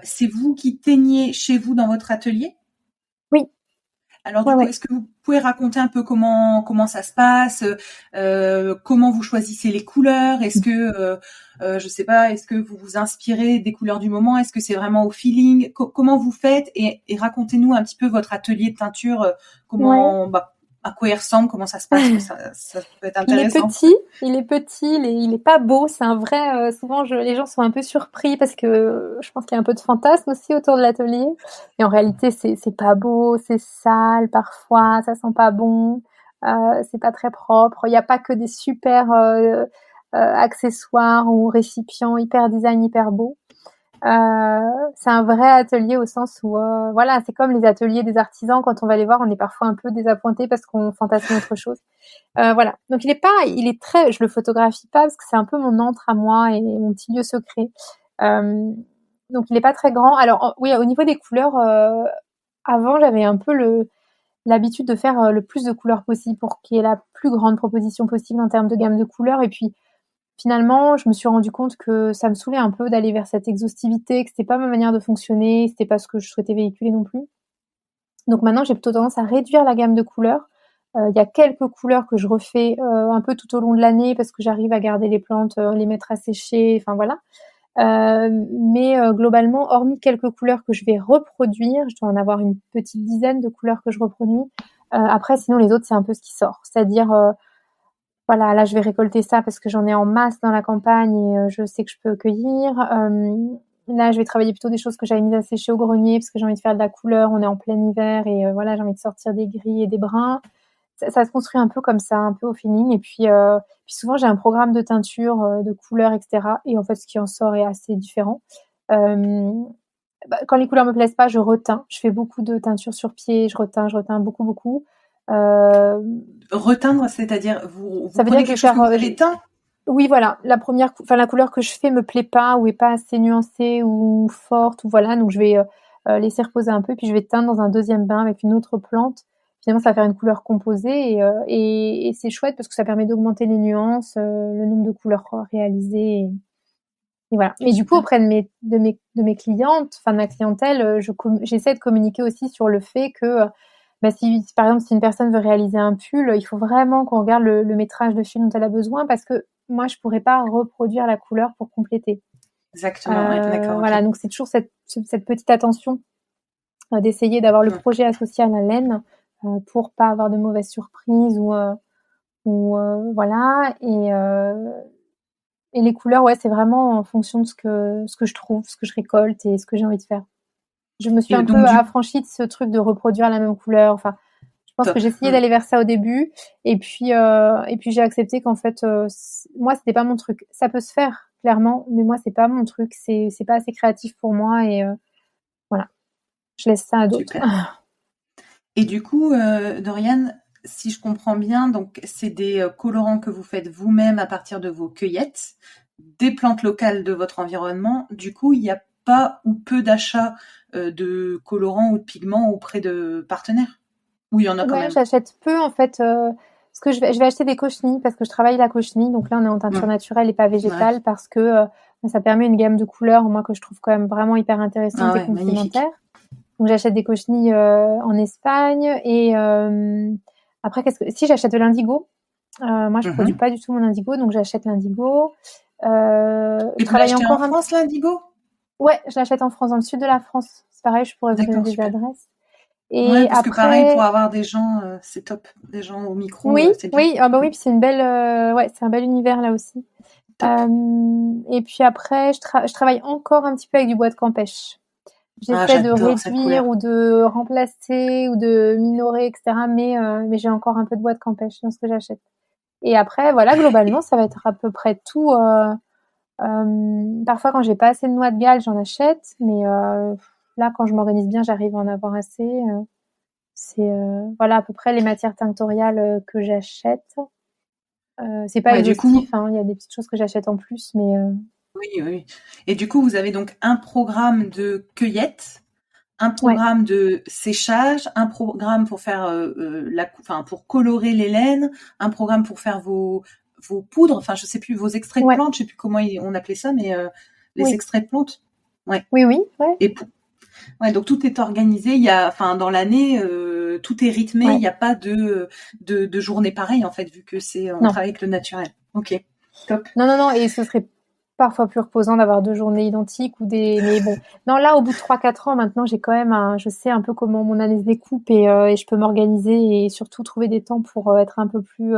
c'est vous qui teignez chez vous dans votre atelier? Oui. Alors, du coup, est-ce que vous pouvez raconter un peu comment ça se passe, comment vous choisissez les couleurs? Est-ce que, je sais pas, est-ce que vous vous inspirez des couleurs du moment? Est-ce que c'est vraiment au feeling? Comment vous faites? Et racontez-nous un petit peu votre atelier de teinture, à quoi il ressemble, comment ça se passe, ça peut être intéressant. Il est petit, il est pas beau, c'est un vrai, souvent les gens sont un peu surpris parce que je pense qu'il y a un peu de fantasme aussi autour de l'atelier. Et en réalité, c'est pas beau, c'est sale parfois, ça sent pas bon, c'est pas très propre. Il y a pas que des super accessoires ou récipients hyper design, hyper beaux. C'est un vrai atelier au sens où voilà, c'est comme les ateliers des artisans. Quand on va les voir, on est parfois un peu désappointé parce qu'on fantasme autre chose. Voilà. Donc il est très, je le photographie pas parce que c'est un peu mon antre à moi et mon petit lieu secret. Donc il est pas très grand. Alors oui, au niveau des couleurs, avant j'avais un peu l'habitude de faire le plus de couleurs possible pour qu'il y ait la plus grande proposition possible en termes de gamme de couleurs. Et puis finalement, je me suis rendu compte que ça me saoulait un peu d'aller vers cette exhaustivité, que c'était pas ma manière de fonctionner, c'était pas ce que je souhaitais véhiculer non plus. Donc maintenant, j'ai plutôt tendance à réduire la gamme de couleurs. Il y a quelques couleurs que je refais un peu tout au long de l'année parce que j'arrive à garder les plantes, les mettre à sécher, enfin voilà. Mais globalement, hormis quelques couleurs que je vais reproduire, je dois en avoir une petite dizaine de couleurs que je reproduis. Après, sinon les autres, c'est un peu ce qui sort. C'est-à-dire voilà, là je vais récolter ça parce que j'en ai en masse dans la campagne et je sais que je peux cueillir. Là, je vais travailler plutôt des choses que j'avais mises à sécher au grenier parce que j'ai envie de faire de la couleur. On est en plein hiver et voilà, j'ai envie de sortir des gris et des bruns. Ça se construit un peu comme ça, un peu au feeling. Et puis souvent, j'ai un programme de teinture, de couleurs, etc. Et en fait, ce qui en sort est assez différent. Quand les couleurs me plaisent pas, je reteins. Je fais beaucoup de teinture sur pied. Je reteins beaucoup, beaucoup. Reteindre, c'est-à-dire vous Ça veut prenez dire quelque chose que vous avez teint? Oui, voilà. La couleur que je fais me plaît pas ou est pas assez nuancée ou forte ou voilà. Donc je vais laisser reposer un peu, puis je vais teindre dans un deuxième bain avec une autre plante. Finalement, ça va faire une couleur composée et c'est chouette parce que ça permet d'augmenter les nuances, le nombre de couleurs réalisées. Et voilà. Mais du coup, auprès de mes clientes, enfin de ma clientèle, j'essaie de communiquer aussi sur le fait que si par exemple, si une personne veut réaliser un pull, il faut vraiment qu'on regarde le métrage de fil dont elle a besoin parce que moi, je pourrais pas reproduire la couleur pour compléter. Exactement, ouais, d'accord. Voilà, okay. donc c'est toujours cette petite attention d'essayer d'avoir le projet associé à la laine pour pas avoir de mauvaises surprises ou voilà. Et les couleurs, ouais, c'est vraiment en fonction de ce que je trouve, ce que je récolte et ce que j'ai envie de faire. Je me suis un peu affranchie de ce truc de reproduire la même couleur. Enfin, je pense que j'essayais d'aller vers ça au début, et puis j'ai accepté qu'en fait, moi, c'était pas mon truc. Ça peut se faire clairement, mais moi, c'est pas mon truc. C'est pas assez créatif pour moi, et voilà, je laisse ça à d'autres. Super. Et du coup, Doriane, si je comprends bien, donc c'est des colorants que vous faites vous-même à partir de vos cueillettes, des plantes locales de votre environnement. Du coup, il n'y a pas ou peu d'achats de colorants ou de pigments auprès de partenaires? Ou il y en a quand même? J'achète peu en fait. Parce que je vais acheter des cochenilles parce que je travaille la cochenille. Donc là, on est en teinture naturelle et pas végétale parce que ça permet une gamme de couleurs, moi, que je trouve quand même vraiment hyper intéressante et complémentaire. Donc j'achète des cochenilles en Espagne et après si j'achète de l'indigo Moi, je produis Mhm. pas du tout mon indigo, donc j'achète l'indigo. Et Je vous travaille l'achetez en encore un France, l'indigo? Ouais, je l'achète en France, dans le sud de la France. C'est pareil, je pourrais vous donner D'accord, des super. adresses. Ouais, Et parce que pareil, pour après, avoir des gens, c'est top. Des gens au micro, oui, c'est bien. oui, ah bah oui, puis c'est une belle, ouais, c'est un bel univers là aussi. Top. Et puis après, je travaille encore un petit peu avec du bois de campèche. Ah, J'essaie de j'adore cette réduire couleur. ou de remplacer ou de minorer, etc. Mais j'ai encore un peu de bois de campèche dans ce que j'achète. Et après, voilà, globalement, ça va être à peu près tout. Parfois, quand j'ai pas assez de noix de Galles, j'en achète. Mais là, quand je m'organise bien, j'arrive à en avoir assez. C'est voilà à peu près les matières tinctoriales que j'achète. C'est pas Ouais, du exhaustif, coup, hein, il y a des petites choses que j'achète en plus, mais oui, oui, oui. Et du coup, vous avez donc un programme de cueillette, un ouais, programme de séchage, un programme pour faire enfin, pour colorer les laines, un programme pour faire vos poudres, enfin, je sais plus, vos extraits de ouais, plantes, je sais plus comment on appelait ça, mais les oui, extraits de plantes. Ouais. oui, oui, ouais, Et ouais, donc tout est organisé. Il y a, enfin, dans l'année, tout est rythmé. Il ouais, n'y a pas de journée pareille en fait, vu que on non. travaille avec le naturel. Ok, top. Non, non, non, et ce serait parfois plus reposant d'avoir 2 journées identiques ou des mais bon. Non, là, au bout de 3-4 ans, maintenant, j'ai quand même je sais un peu comment mon année se découpe et je peux m'organiser et surtout trouver des temps pour, être un peu plus,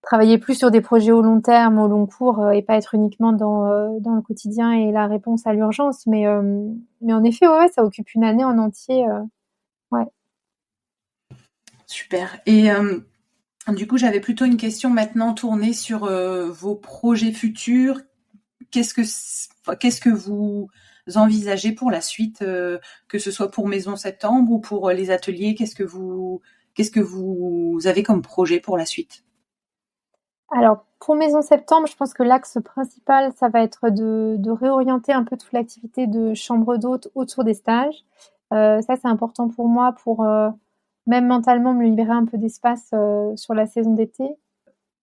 travailler plus sur des projets au long terme, au long cours, et pas être uniquement dans le quotidien et la réponse à l'urgence. Mais en effet, ouais, ça occupe une année en entier, ouais. Super. Et du coup, j'avais plutôt une question maintenant tournée sur vos projets futurs. Qu'est-ce que vous envisagez pour la suite, que ce soit pour Maison Septembre ou pour les ateliers? Qu'est-ce que vous avez comme projet pour la suite? Alors, pour Maison Septembre, je pense que l'axe principal, ça va être de réorienter un peu toute l'activité de chambre d'hôte autour des stages. Ça, c'est important pour moi pour, même mentalement me libérer un peu d'espace, sur la saison d'été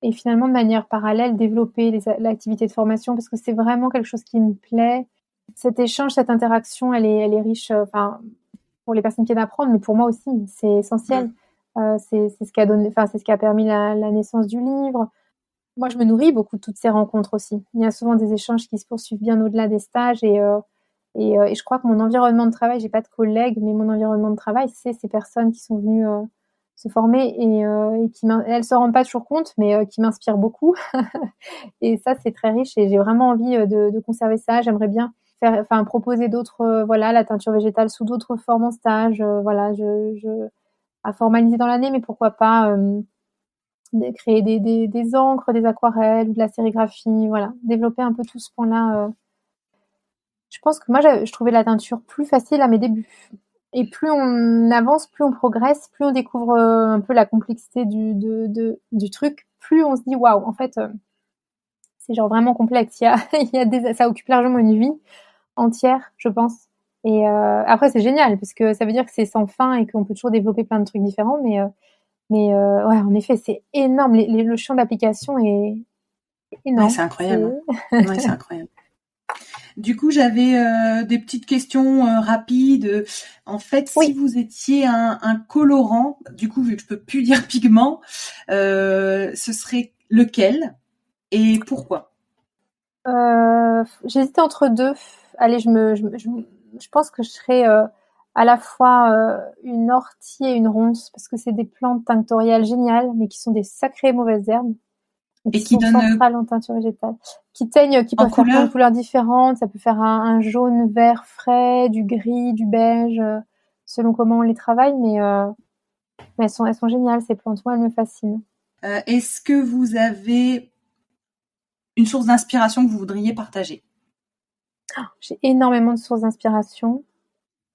et finalement de manière parallèle développer l'activité de formation parce que c'est vraiment quelque chose qui me plaît. Cet échange, cette interaction, elle est riche, enfin, pour les personnes qui viennent apprendre, mais pour moi aussi, c'est essentiel. Mm. C'est ce qui a donné enfin, c'est ce qui a permis la naissance du livre. Moi, je me nourris beaucoup de toutes ces rencontres aussi. Il y a souvent des échanges qui se poursuivent bien au-delà des stages et je crois que mon environnement de travail, j'ai pas de collègues, mais mon environnement de travail, c'est ces personnes qui sont venues, se former et qui elles se rendent pas toujours compte, mais qui m'inspirent beaucoup et ça, c'est très riche et j'ai vraiment envie, de conserver ça. J'aimerais bien proposer d'autres, voilà, la teinture végétale sous d'autres formes en stage, voilà, je à formaliser dans l'année, mais pourquoi pas, de créer des encres, des aquarelles ou de la sérigraphie, voilà, développer un peu tout ce point-là. Je pense que moi, je trouvais la teinture plus facile à mes débuts. Et plus on avance, plus on progresse, plus on découvre un peu la complexité du truc, plus on se dit waouh, en fait, c'est genre vraiment complexe. Ça occupe largement une vie entière, je pense. Et après, c'est génial parce que ça veut dire que c'est sans fin et qu'on peut toujours développer plein de trucs différents. Mais ouais, en effet, c'est énorme. Le champ d'application est Ouais, énorme. c'est incroyable, hein. Ouais, c'est incroyable. Du coup, j'avais des petites questions rapides. En fait, si Oui. vous étiez un colorant, du coup, vu que je peux plus dire pigment, ce serait lequel et pourquoi? J'hésitais entre deux. Allez, je pense que je serais à la fois une ortie et une ronce parce que c'est des plantes tinctoriales géniales, mais qui sont des sacrées mauvaises herbes et Et qui qui sont donne centrales en teinture végétale, qui teignent, qui en peuvent faire plein de couleur? couleurs différentes. Ça peut faire un jaune vert frais, du gris, du beige, selon comment on les travaille, mais elles sont géniales ces plantes. Moi, elles me fascinent. Est-ce que vous avez une source d'inspiration que vous voudriez partager? J'ai énormément de sources d'inspiration.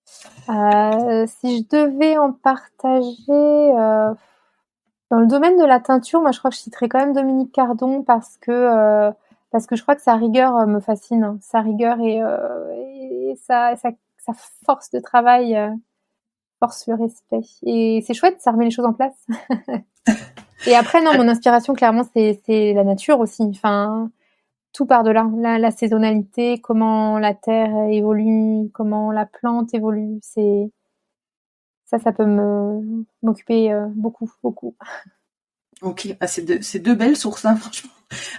Si je devais en partager, dans le domaine de la teinture, moi je crois que je citerais quand même Dominique Cardon parce que je crois que sa rigueur, me fascine, hein. Sa rigueur et sa force de travail, force le respect et c'est chouette, ça remet les choses en place. Et après non, Ah, mon inspiration clairement c'est la nature aussi, enfin, tout part de là. La saisonnalité, comment la terre évolue, comment la plante évolue, ça peut m'occuper beaucoup, beaucoup. Ok, c'est deux belles sources, hein, franchement.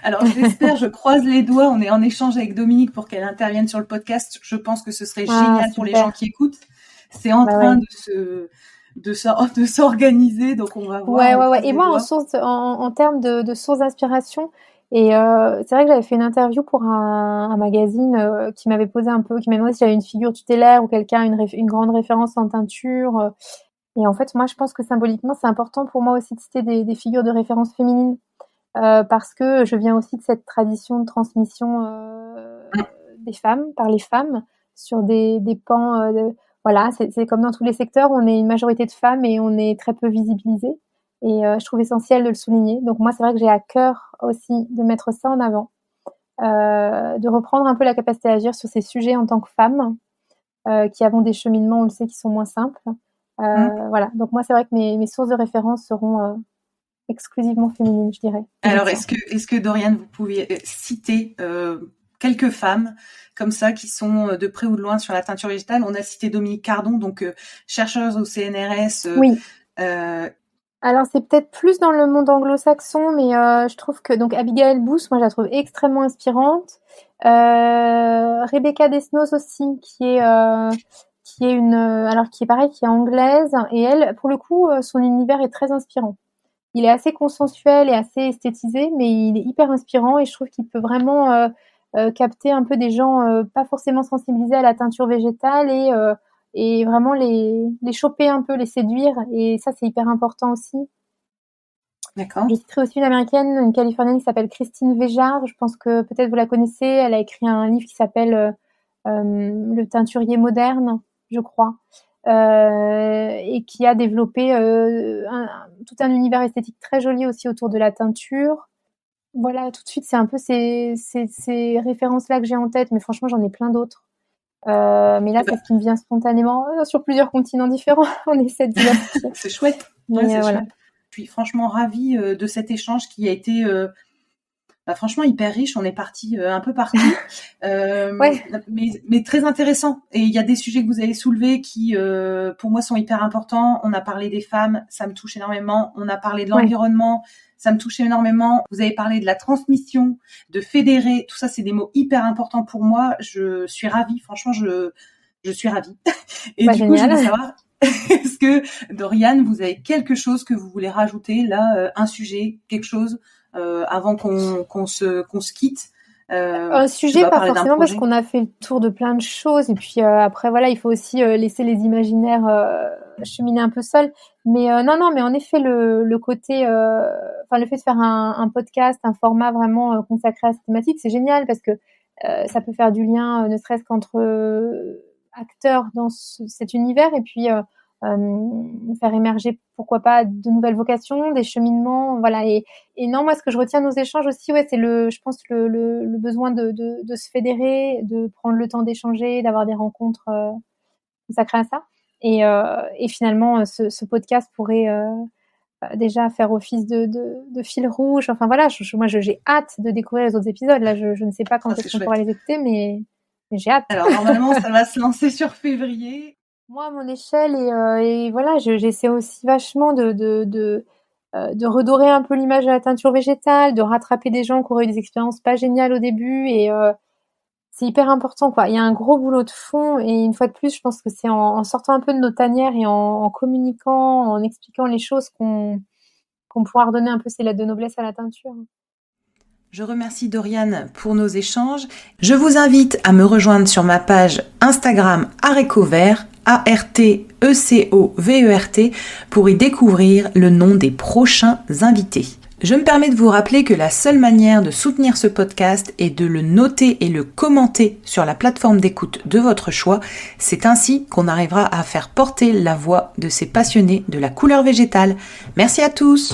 Alors j'espère, je croise les doigts, on est en échange avec Dominique pour qu'elle intervienne sur le podcast. Je pense que ce serait Ah, génial pour les super. gens qui écoutent. C'est en Bah train ouais. de s'organiser, donc on va voir, Ouais, on ouais, ouais. croise Et les moi, doigts. en termes de sources d'inspiration, et c'est vrai que j'avais fait une interview pour un magazine qui m'avait posé un peu, qui m'a demandé si j'avais une figure tutélaire ou quelqu'un, une grande référence en teinture. Et en fait, moi, je pense que symboliquement, c'est important pour moi aussi de citer des figures de référence féminines, parce que je viens aussi de cette tradition de transmission des femmes, par les femmes, sur des pans. Voilà, c'est comme dans tous les secteurs, on est une majorité de femmes et on est très peu visibilisées. Et je trouve essentiel de le souligner. Donc moi, c'est vrai que j'ai à cœur aussi de mettre ça en avant, de reprendre un peu la capacité à agir sur ces sujets en tant que femme, qui avons des cheminements, on le sait, qui sont moins simples. Voilà, donc moi, c'est vrai que mes sources de référence seront exclusivement féminines, je dirais. J'y Alors tiens. est-ce que Doriane, vous pouvez citer quelques femmes comme ça qui sont de près ou de loin sur la teinture végétale? On a cité Dominique Cardon, donc chercheuse au CNRS. Oui. Euh, Alors c'est peut-être plus dans le monde anglo-saxon, mais je trouve que donc Abigail Booth, moi je la trouve extrêmement inspirante. Rebecca Desnos aussi, qui est alors qui est pareil, qui est anglaise, et elle, pour le coup, son univers est très inspirant. Il est assez consensuel et assez esthétisé, mais il est hyper inspirant et je trouve qu'il peut vraiment capter un peu des gens pas forcément sensibilisés à la teinture végétale et vraiment les choper un peu, les séduire. Et ça, c'est hyper important aussi. d'accord. Je citerai aussi une américaine, une californienne qui s'appelle Christine Véjard. Je pense que peut-être vous la connaissez. Elle a écrit un livre qui s'appelle Le teinturier moderne, je crois. Et qui a développé tout un univers esthétique très joli aussi autour de la teinture. Voilà, tout de suite, c'est un peu ces références-là que j'ai en tête, mais franchement, j'en ai plein d'autres. Mais là, Eh ben, c'est ce qui me vient spontanément sur plusieurs continents différents. On essaie de diversifier. c'est chouette. Ouais, Mais c'est voilà. chouette. Je suis franchement ravie de cet échange qui a été franchement hyper riche. On est parti un peu partout, Ouais, mais très intéressant. Et il y a des sujets que vous avez soulevés qui, pour moi, sont hyper importants. On a parlé des femmes, ça me touche énormément. On a parlé de ouais. l'environnement, ça me touche énormément. Vous avez parlé de la transmission, de fédérer. Tout ça, c'est des mots hyper importants pour moi. Je suis ravie. Franchement, je suis ravie. Et Bah, du coup, je voulais génial. savoir, est-ce que, Doriane, vous avez quelque chose que vous voulez rajouter là, un sujet, quelque chose, avant qu'on se quitte? Un Tu sujet, vas pas parler d'un forcément, parce projet. qu'on a fait le tour de plein de choses. Et puis après, voilà, il faut aussi laisser les imaginaires cheminer un peu seuls. Mais non, non, mais en effet, le côté, enfin, le fait de faire un podcast, un format vraiment consacré à cette thématique, c'est génial parce que ça peut faire du lien, ne serait-ce qu'entre acteurs dans cet univers, et puis faire émerger, pourquoi pas, de nouvelles vocations, des cheminements, voilà. Et non, moi, ce que je retiens de nos échanges aussi, ouais, c'est je pense, le besoin de se fédérer, de prendre le temps d'échanger, d'avoir des rencontres consacrées à ça. Et finalement, ce podcast pourrait déjà faire office de fil rouge. Enfin voilà, moi, j'ai hâte de découvrir les autres épisodes. Là, je ne sais pas Ah, quand c'est est-ce qu'on pourra chouette. les écouter, mais j'ai hâte. Alors normalement, ça va se lancer sur février. Moi, à mon échelle, et voilà, j'essaie aussi vachement de redorer un peu l'image de la teinture végétale, de rattraper des gens qui auraient eu des expériences pas géniales au début, et c'est hyper important, quoi. Il y a un gros boulot de fond, et une fois de plus, je pense que c'est en sortant un peu de nos tanières et en communiquant, en expliquant les choses qu'on pourra redonner un peu ces lettres de noblesse à la teinture. Je remercie Doriane pour nos échanges. Je vous invite à me rejoindre sur ma page Instagram Arecovert, ARTECOVERT, pour y découvrir le nom des prochains invités. Je me permets de vous rappeler que la seule manière de soutenir ce podcast est de le noter et le commenter sur la plateforme d'écoute de votre choix. C'est ainsi qu'on arrivera à faire porter la voix de ces passionnés de la couleur végétale. Merci à tous!